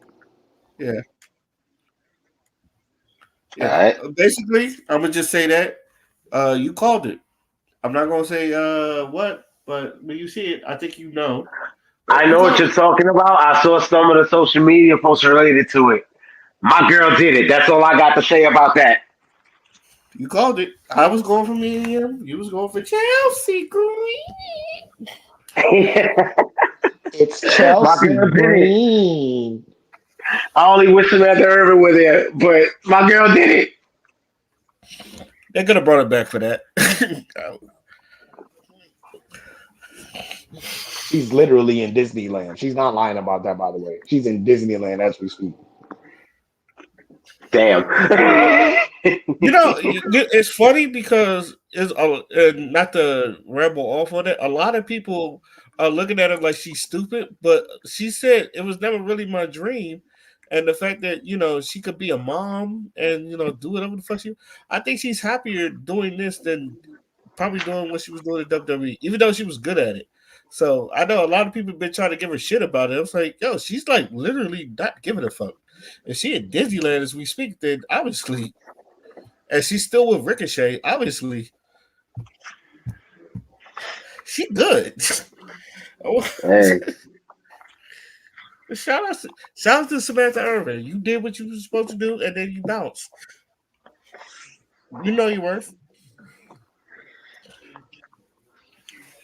yeah, all yeah. right. Basically, I'm gonna just say that you called it. I'm not gonna say what, but when you see it, I think you know. I You know what called you're it. talking about. I saw some of the social media posts related to it. My girl did it. That's all I got to say about that. You called it. I was going for Medium. You was going for Chelsea Green. It's My Chelsea girl did it. Green. I only wish Samantha Irvin were there, but my girl did it. They could have brought it back for that. She's literally in Disneyland. She's not lying about that, by the way. She's in Disneyland as we speak. Damn. You know, it's funny because it's not to ramble off on it. A lot of people are looking at her like she's stupid, but she said it was never really my dream. And the fact that she could be a mom and do whatever the fuck I think she's happier doing this than probably doing what she was doing at WWE, even though she was good at it. So I know a lot of people have been trying to give her shit about it. I was like, yo, she's like literally not giving a fuck. If she at Disneyland as we speak, then obviously, and she's still with Ricochet, obviously, she good. Hey, shout out to Samantha Irvin. You did what you were supposed to do, and then you bounced. You know your worth.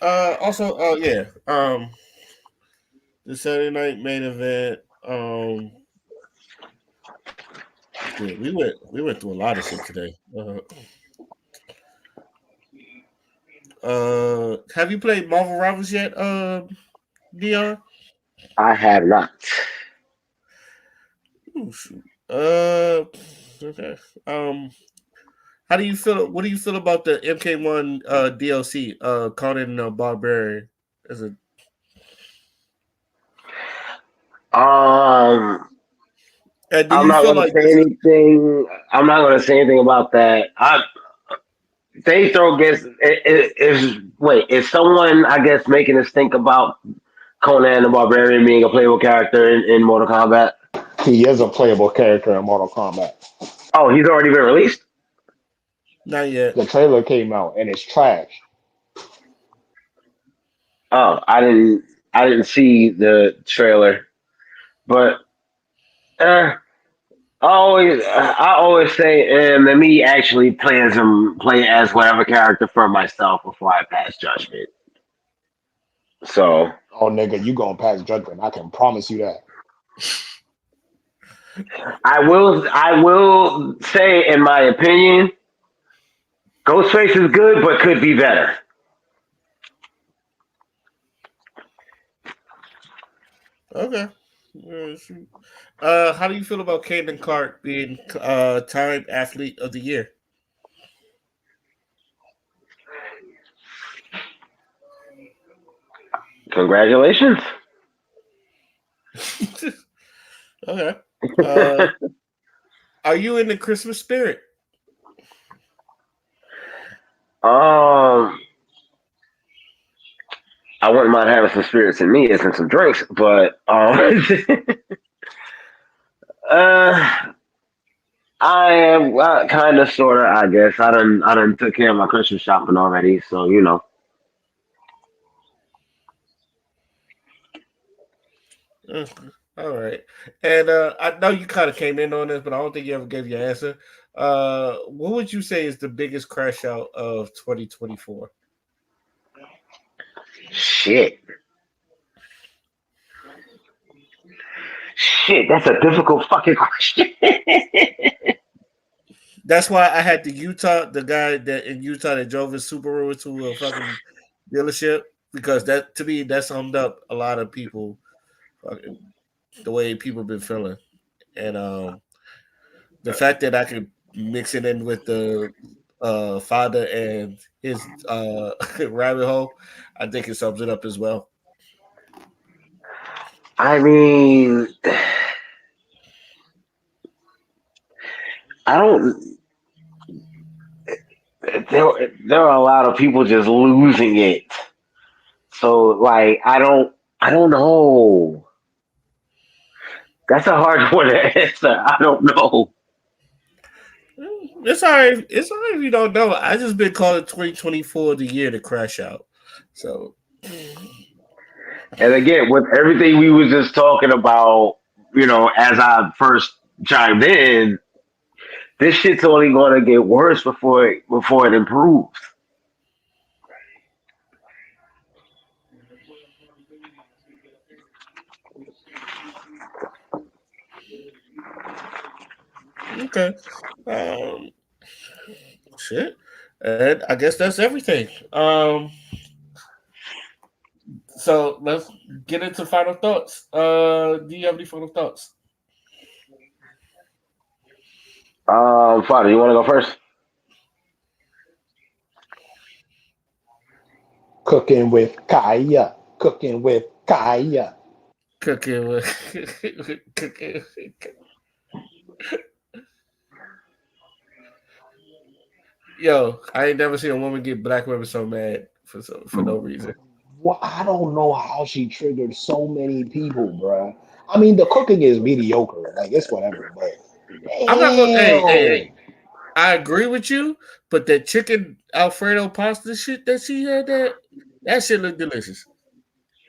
Also, oh yeah. The Saturday night main event. Yeah, we went through a lot of shit today. Have you played Marvel Rivals yet, Dion? I have not. Ooh, shoot. Okay. Um, how do you feel? What do you feel about the MK1 DLC? Conan the Barbarian. Is it? Um, And do I'm you not feel gonna like say this? anything. I'm not gonna say anything about that. They throw gets is wait, is someone I guess making us think about Conan the Barbarian being a playable character in Mortal Kombat? He is a playable character in Mortal Kombat. Oh, he's already been released. Not yet. The trailer came out and it's trash. Oh, I didn't see the trailer, but uh, I always say, let me actually play as whatever character for myself before I pass judgment. So Oh, nigga, you gonna pass judgment. I can promise you that. I will say, in my opinion, Ghostface is good, but could be better. Okay. Shoot. How do you feel about Caden Clark being Time Athlete of the Year? Congratulations. Okay. Uh, are you in the Christmas spirit? um, I wouldn't mind having some spirits in me and some drinks, but uh, I am kind of, sort of, I guess. I done took care of my Christmas shopping already, so Uh, All right. And I know you kind of came in on this, but I don't think you ever gave your answer. What would you say is the biggest crash out of 2024? shit, shit. That's a difficult fucking question. That's why I had the guy that in Utah that drove his Subaru to a fucking dealership because that to me that summed up a lot of people, fucking, the way people been feeling, and the fact that I could mix it in with the father and his rabbit hole, I think it sums it up as well. I mean, I don't. There are a lot of people just losing it. So like, I don't know. That's a hard one to answer. I don't know. It's all right. It's all right if you don't know. I just been calling 2024 the year to crash out. So And again, with everything we was just talking about, as I first chimed in, this shit's only gonna get worse before it improves. okay, um, shit, and I guess that's everything. So let's get into final thoughts. Do you have any final thoughts? Father, you want to go first? Cooking with Kaya. Cooking with Kaya. Cooking with cooking. Yo, I ain't never seen a woman get black women so mad for no reason. Well, I don't know how she triggered so many people, bruh. I mean, the cooking is mediocre. Like, it's whatever, but I'm not gonna. damn. Hey. I agree with you, but that chicken Alfredo pasta shit that she had that shit looked delicious.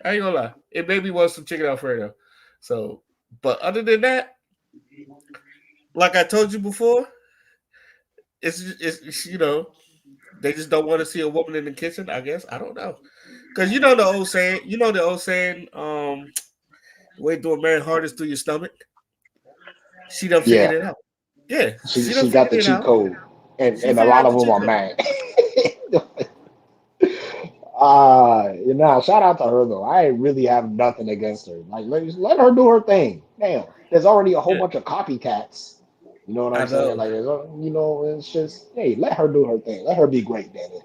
I ain't gonna lie. It made me want some chicken Alfredo. So, but other than that, like I told you before, it's they just don't want to see a woman in the kitchen. I guess I don't know because you know the old saying. You know the old saying. The way to a man hard is through your stomach. She done figured Yeah, it out. Yeah, she she done she got figured the it cheat out. code, and She and a figured lot out of the them cheat are code. mad. Shout out to her though. I really have nothing against her. Like, let her do her thing. Damn, there's already a whole Yeah, bunch of copycats. You know what I I'm saying? know. Like, it's just, hey, let her do her thing. Let her be great, damn it.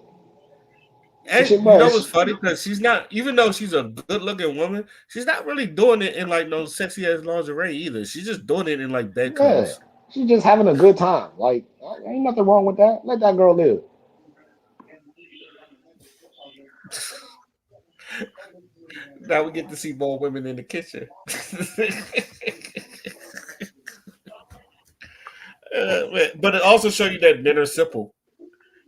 And And shit, you bro, know what's funny? Because she's not, even though she's a good looking woman, she's not really doing it in like no sexy ass lingerie either. She's just doing it in like bed yeah, clothes. she's just having a good time. Like, ain't nothing wrong with that. Let that girl live. Now we get to see more women in the kitchen. But it also shows you that men are simple.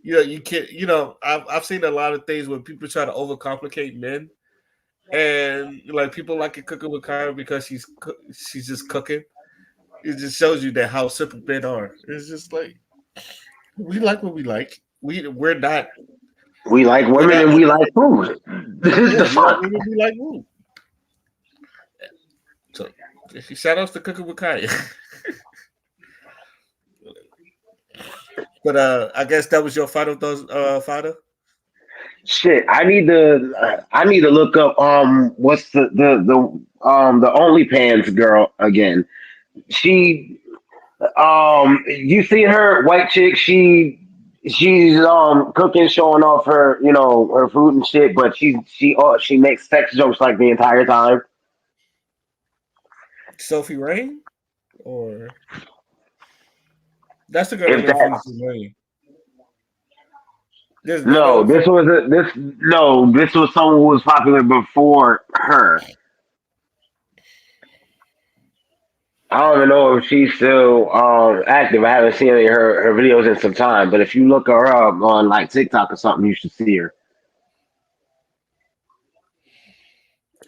You know, you can't. You know, I've seen a lot of things where people try to overcomplicate men, and like people like it cooking with Kyra because she's just cooking. It just shows you that how simple men are. It's just like we like what we like. We like We're women not. and we like food. Yeah, The we like fuck? women. We like food. So shout outs to cooking with Kaya. But I guess that was your final thoughts, final. Shit, I need to look up what's the OnlyPans girl again. She you see her white chick, she's cooking, showing off her, you know, her food and shit, but she makes sex jokes like the entire time. Sophie Rain, or that's the girl that If makes that music with Rain. There's no no, no this so was a, this no, this was someone who was popular before her. I don't even know if she's still active. I haven't seen any of her videos in some time. But if you look her up on like TikTok or something, you should see her.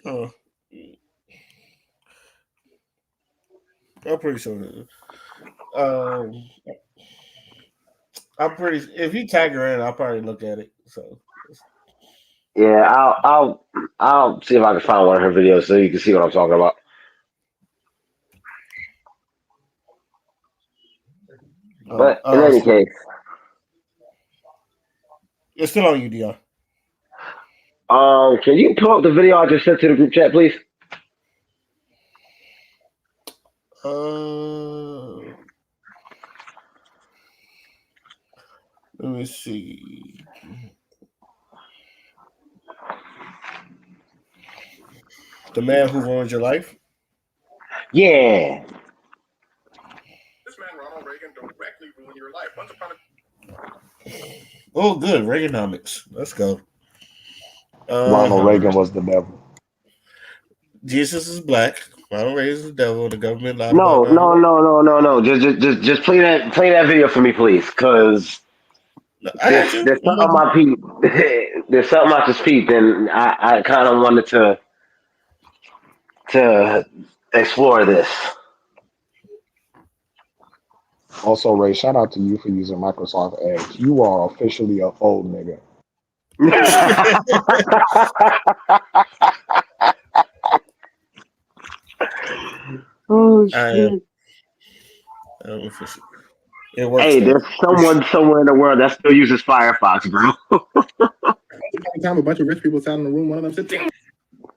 uh, I'm pretty sure. Um, I'm pretty. If you tag her in, I'll probably look at it. So, Yeah, I'll see if I can find one of her videos so you can see what I'm talking about. uh, But in uh, any case, it's still on UDR. can you pull up the video I just sent to the group chat, please? Uh, let me see. The man who ruined your life. Yeah. This man, Ronald Reagan, directly ruined your life. Once upon a Oh, good Reaganomics. Let's go. Uh Ronald huh. Reagan was the devil. Jesus is black. Ronald Reagan is the devil. The government lied about No, 9. no, no, no, no, no. Just play that video for me, please, because I got you. there's I'm something about to- I peeped. There's something I just peeped, and I kind of wanted to explore this. Also, Ray, shout out to you for using Microsoft Edge. You are officially a old nigga. Oh I am. shit! Official. It works Hey, though. there's someone somewhere in the world that still uses Firefox, bro. time, a bunch of rich people sat in a room. One of them said, "Damn,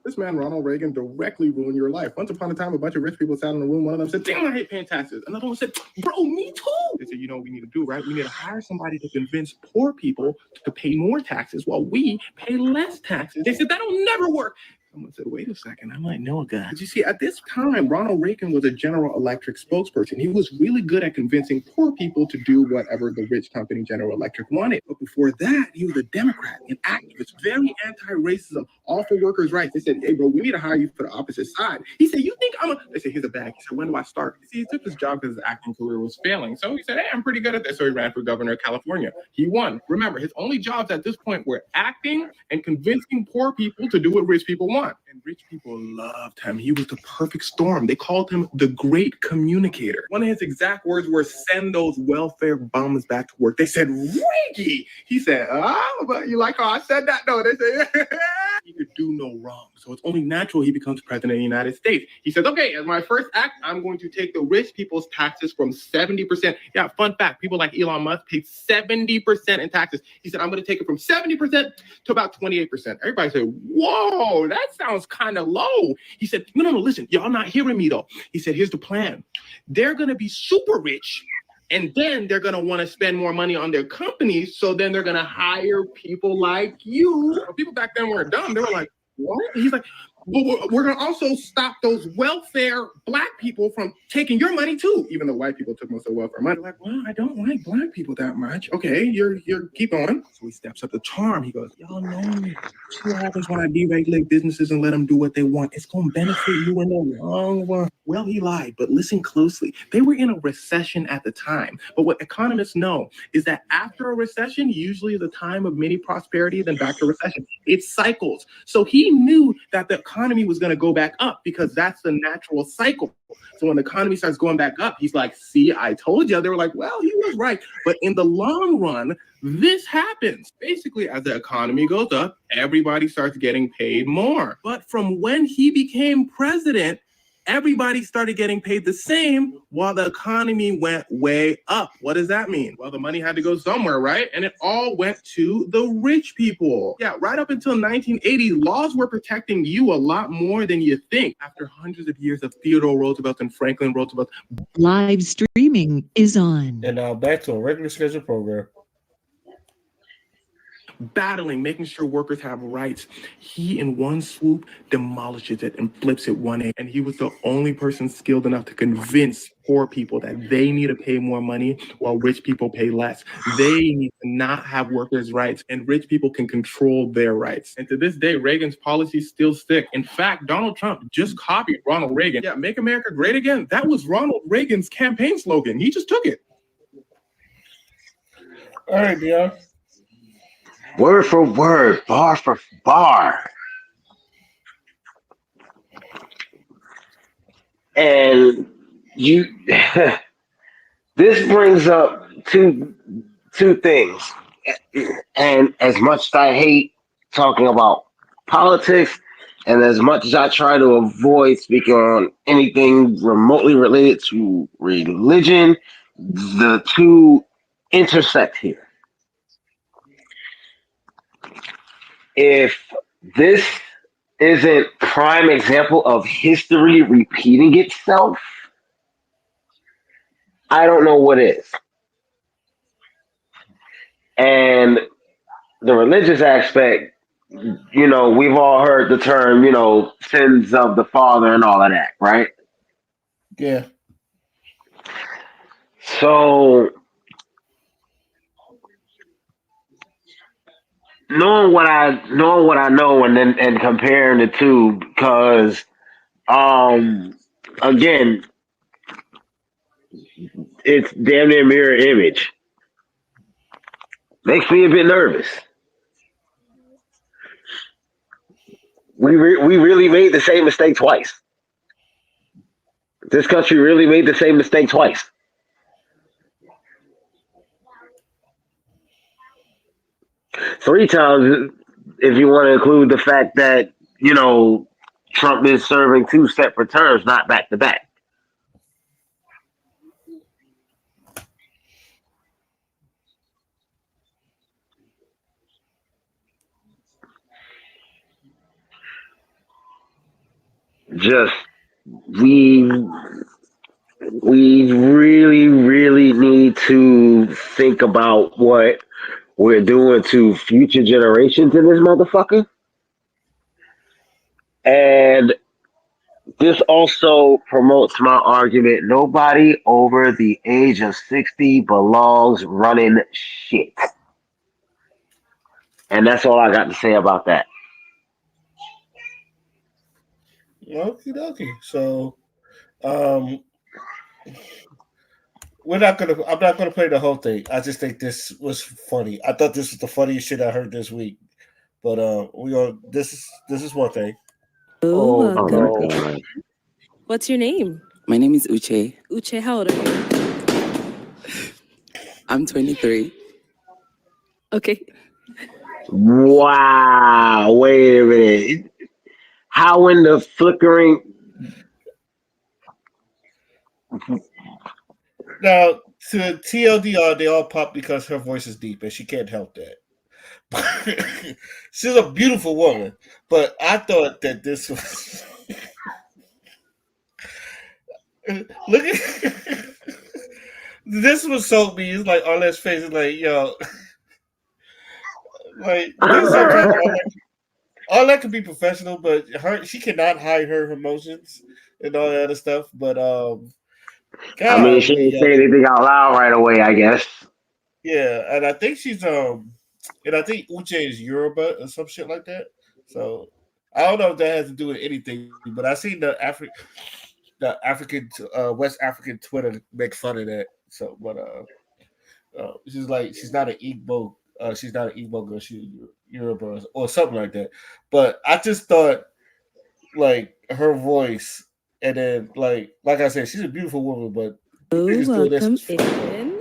this man, Ronald Reagan, directly ruined your life." Once upon a time, a bunch of rich people sat in a room. One of them said, "Damn, I hate paying taxes." Another one said, "Bro, me too." They said, "You know what we need to do, right? We need to hire somebody to convince poor people to pay more taxes while we pay less taxes." They said, "That'll never work." Someone said, "Wait a second, I might know a guy." But you see, at this time, Ronald Reagan was a General Electric spokesperson. He was really good at convincing poor people to do whatever the rich company General Electric wanted. But before that, he was a Democrat, an activist, very anti-racism, all for workers' rights. They said, "Hey, bro, we need to hire you for the opposite side." He said, "You think I'm a..." They said, "Here's a bag." He said, "When do I start?" See, he took this job because his acting career was failing. So he said, "Hey, I'm pretty good at this." So he ran for governor of California. He won. Remember, his only jobs at this point were acting and convincing poor people to do what rich people want. And rich people loved him. He was the perfect storm. They called him the great communicator. One of his exact words were, send those welfare bums back to work. They said, Reggie. He said, but you like how I said that? No, they said, he could do no wrong. So it's only natural he becomes president of the United States. He says, okay, as my first act, I'm going to take the rich people's taxes from 70%. Yeah, fun fact, people like Elon Musk paid 70% in taxes. He said, I'm going to take it from 70% to about 28%. Everybody said, whoa, that sounds kind of low. He said, no, listen, y'all not hearing me though. He said, here's the plan. They're going to be super rich. And then they're going to want to spend more money on their companies. So then they're going to hire people like you. People back then weren't dumb. They were like, what? He's like, well, we're going to also stop those welfare black people from taking your money too. Even though white people took most of the welfare money. Like, well, I don't like black people that much. Okay, you're keep going. So he steps up the charm. He goes, y'all know me. What happens when I deregulate businesses and let them do what they want? It's going to benefit you in the long run. Well, he lied, but listen closely. They were in a recession at the time. But what economists know is that after a recession, usually is a time of mini prosperity, then back to recession. It cycles. So he knew that the economy was going to go back up because that's the natural cycle. So when the economy starts going back up, he's like, see, I told you. They were like, well, he was right. But in the long run, this happens. Basically, as the economy goes up, everybody starts getting paid more. But from when he became president, everybody started getting paid the same while the economy went way up. What does that mean? Well, the money had to go somewhere, right? And it all went to the rich people. Yeah, right up until 1980, laws were protecting you a lot more than you think. After hundreds of years of Theodore Roosevelt and Franklin Roosevelt. Live streaming is on. And now back to a regular scheduled program. Battling, making sure workers have rights. He, in one swoop, demolishes it and flips it 180. And he was the only person skilled enough to convince poor people that they need to pay more money while rich people pay less. They need to not have workers' rights, and rich people can control their rights. And to this day, Reagan's policies still stick. In fact, Donald Trump just copied Ronald Reagan. Yeah, make America great again. That was Ronald Reagan's campaign slogan. He just took it. All right, Dion. Word for word, bar for bar. And you this brings up two things. And as much as I hate talking about politics, and as much as I try to avoid speaking on anything remotely related to religion, the two intersect here. If this isn't prime example of history repeating itself, I don't know what is. And the religious aspect, you know, we've all heard the term, you know, sins of the father and all of that, right? Yeah. So knowing what I know and comparing the two, because again, it's damn near mirror image. Makes me a bit nervous. We really made the same mistake twice. This country really made the same mistake twice. Three times, if you want to include the fact that, you know, Trump is serving two separate terms, not back to back. Just we really need to think about what we're doing to future generations in this motherfucker. And this also promotes my argument. Nobody over the age of 60 belongs running shit. And that's all I got to say about that. Okie dokie. So, I'm not gonna play the whole thing. I just think this was funny. I thought this was the funniest shit I heard this week. But this is one thing. Oh Oh my no. god. What's your name? My name is Uche. Uche, how old are you? I'm 23. Okay. Wow. Wait a minute. How in the flickering? Now, to TLDR, they all pop because her voice is deep and she can't help that. She's a beautiful woman, but I thought that this was. Look at. This was so me. It's like Arlett's face is like, yo, like this sometimes all that could be professional, but she cannot hide her emotions and all that other stuff. But I mean, she didn't say anything out loud right away, I guess. yeah, and I think and I think Uche is Yoruba or some shit like that. So I don't know if that has to do with anything, but I seen the African West African Twitter make fun of that. So, but she's like she's not an Igbo girl, she's Yoruba or something like that. But I just thought like her voice, and then like I said, she's a beautiful woman, but Oh, niggas doing this welcome is fucked up. in.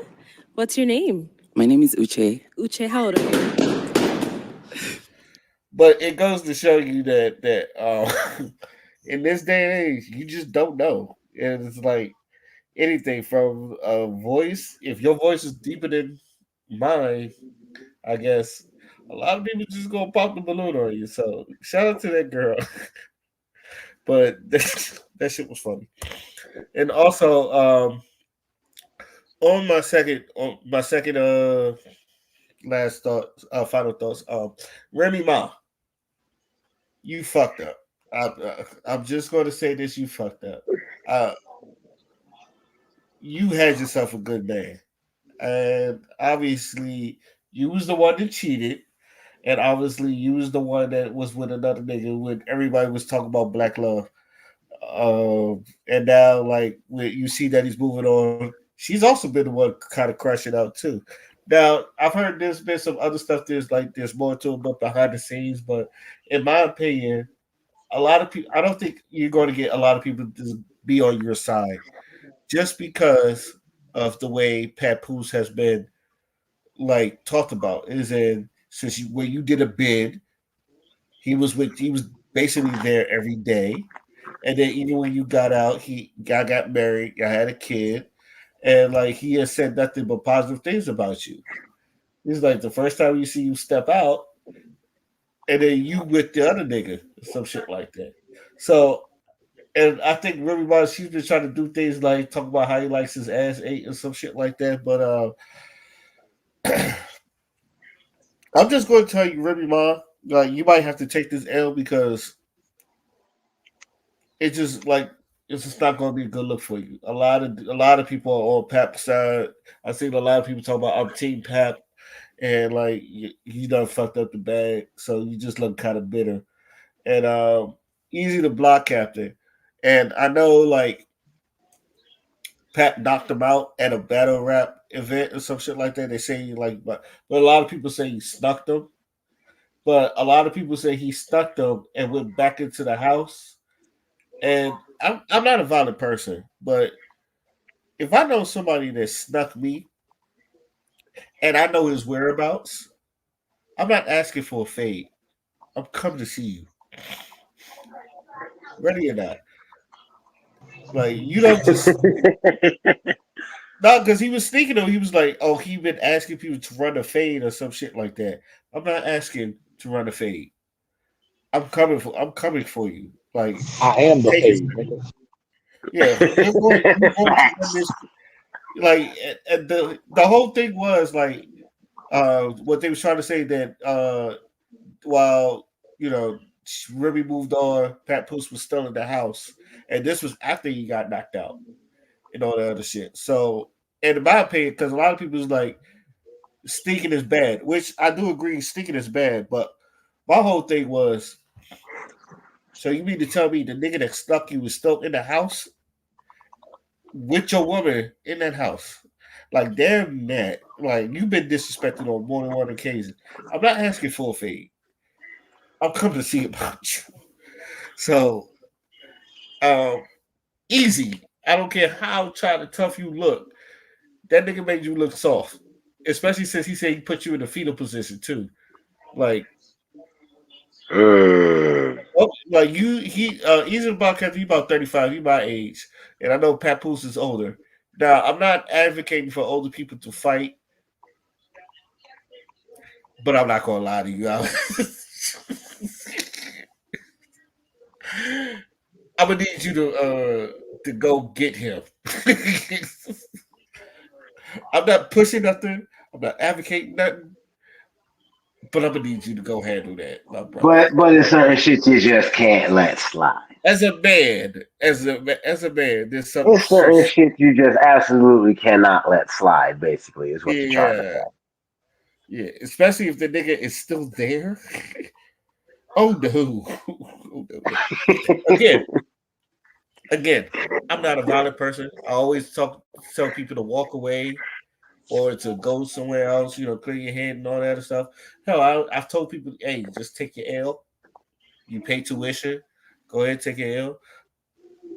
What's your name? My name is Uche. Uche, how old are you? But it goes to show you that in this day and age, you just don't know, and it's like anything from a voice. If your voice is deeper than mine, I guess a lot of people just gonna pop the balloon on you. So shout out to that girl. But that shit was funny. And also, on my second last thoughts, final thoughts. Remy Ma, you fucked up. I'm just going to say this: you fucked up. Uh, you had yourself a good man, and obviously you was the one that cheated, and obviously you was the one that was with another nigga when everybody was talking about black love. And now like when you see that he's moving on, she's also been the one kind of crushing out too. Now I've heard there's been some other stuff. There's more to it, but behind the scenes. But in my opinion, a lot of people. I don't think you're going to get a lot of people to be on your side just because of the way Papoose has been like talked about. Is in since when you did a bid, he was basically there every day. And then even when you got out, got married, I had a kid, and like he has said nothing but positive things about you. He's like the first time you see you step out, and then you with the other nigga, some shit like that. So, and I think everybody she's been trying to do things like talk about how he likes his ass ate and some shit like that. But I'm just going to tell you, Remy Ma, like you might have to take this L because it's just like it's just not going to be a good look for you. A lot of people are on Pap's side. I've seen a lot of people talk about I'm Team Pap, and like you done fucked up the bag, so you just look kind of bitter and easy to block captain. And I know like Pat knocked him out at a battle rap event or some shit like that. They say like, but a lot of people say he snuck them. But a lot of people say he snuck them and went back into the house. And I'm not a violent person, but if I know somebody that snuck me and I know his whereabouts, I'm not asking for a fade. I'm coming to see you, ready or not. Like you don't just no, because he was sneaking him. He was like, "Oh, he been asking people to run a fade or some shit like that." I'm not asking to run a fade. I'm coming for you. Like I am the take his fade, nigga. yeah. You're going to run this like and the whole thing was like what they was trying to say that while you know Remy moved on, Pat Puss was still in the house, and this was after he got knocked out and all that other shit. So, and in my opinion, because a lot of people is like sneaking is bad, which I do agree, sneaking is bad. But my whole thing was, so you mean to tell me the nigga that stuck you was still in the house with your woman in that house? Like, damn that. Like, you've been disrespected on more than one occasion. I'm not asking for a fade. I'm coming to see about you. So, easy. I don't care how trying to tough you look. That nigga made you look soft, especially since he said he put you in the fetal position too. Like, like he's about because he about 35. He my age, and I know Papoose is older. Now, I'm not advocating for older people to fight, but I'm not gonna lie to you. I'm gonna need you to go get him. I'm not pushing nothing. I'm not advocating nothing. But I'm gonna need you to go handle that, my brother. But it's certain shit you just can't let slide. As a man, as a man, there's some It's certain shit you just absolutely cannot let slide. Basically, is what you're trying to yeah, say. yeah. Especially if the nigga is still there. Oh no. Oh, no. Again, I'm not a violent person. I always tell people to walk away or to go somewhere else, clear your head and all that other stuff. Hell, I've told people, hey, just take your L. You pay tuition, go ahead, take your L.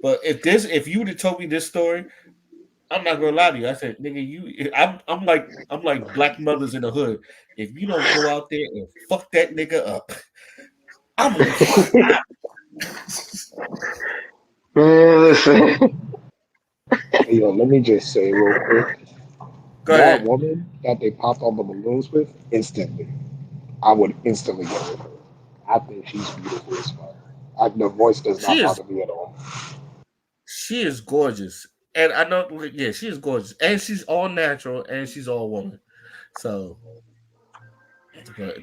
But if you would have told me this story, I'm not gonna lie to you. I said, nigga, I'm like black mothers in the hood. If you don't go out there and fuck that nigga up, I'm gonna Man, listen. Hey, yo, let me just say real quick, go that ahead. woman that they popped all the balloons with, instantly, I would instantly get with her. I think she's beautiful as fuck. The voice does She not is bother me at all. she is gorgeous. And I know yeah, she is gorgeous. And she's all natural and she's all woman. So but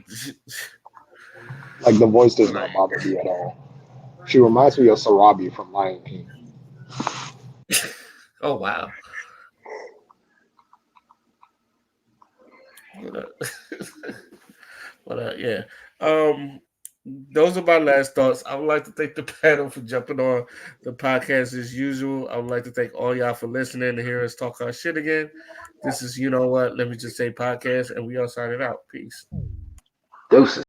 Like the voice does not bother me at all. She reminds me of Sarabi from Lion King. oh wow. But yeah. Those are my last thoughts. I would like to thank the panel for jumping on the podcast as usual. I would like to thank all y'all for listening and hearing us talk our shit again. This is You Know What? Let me just say podcast, and we all signing out. Peace. Deuces.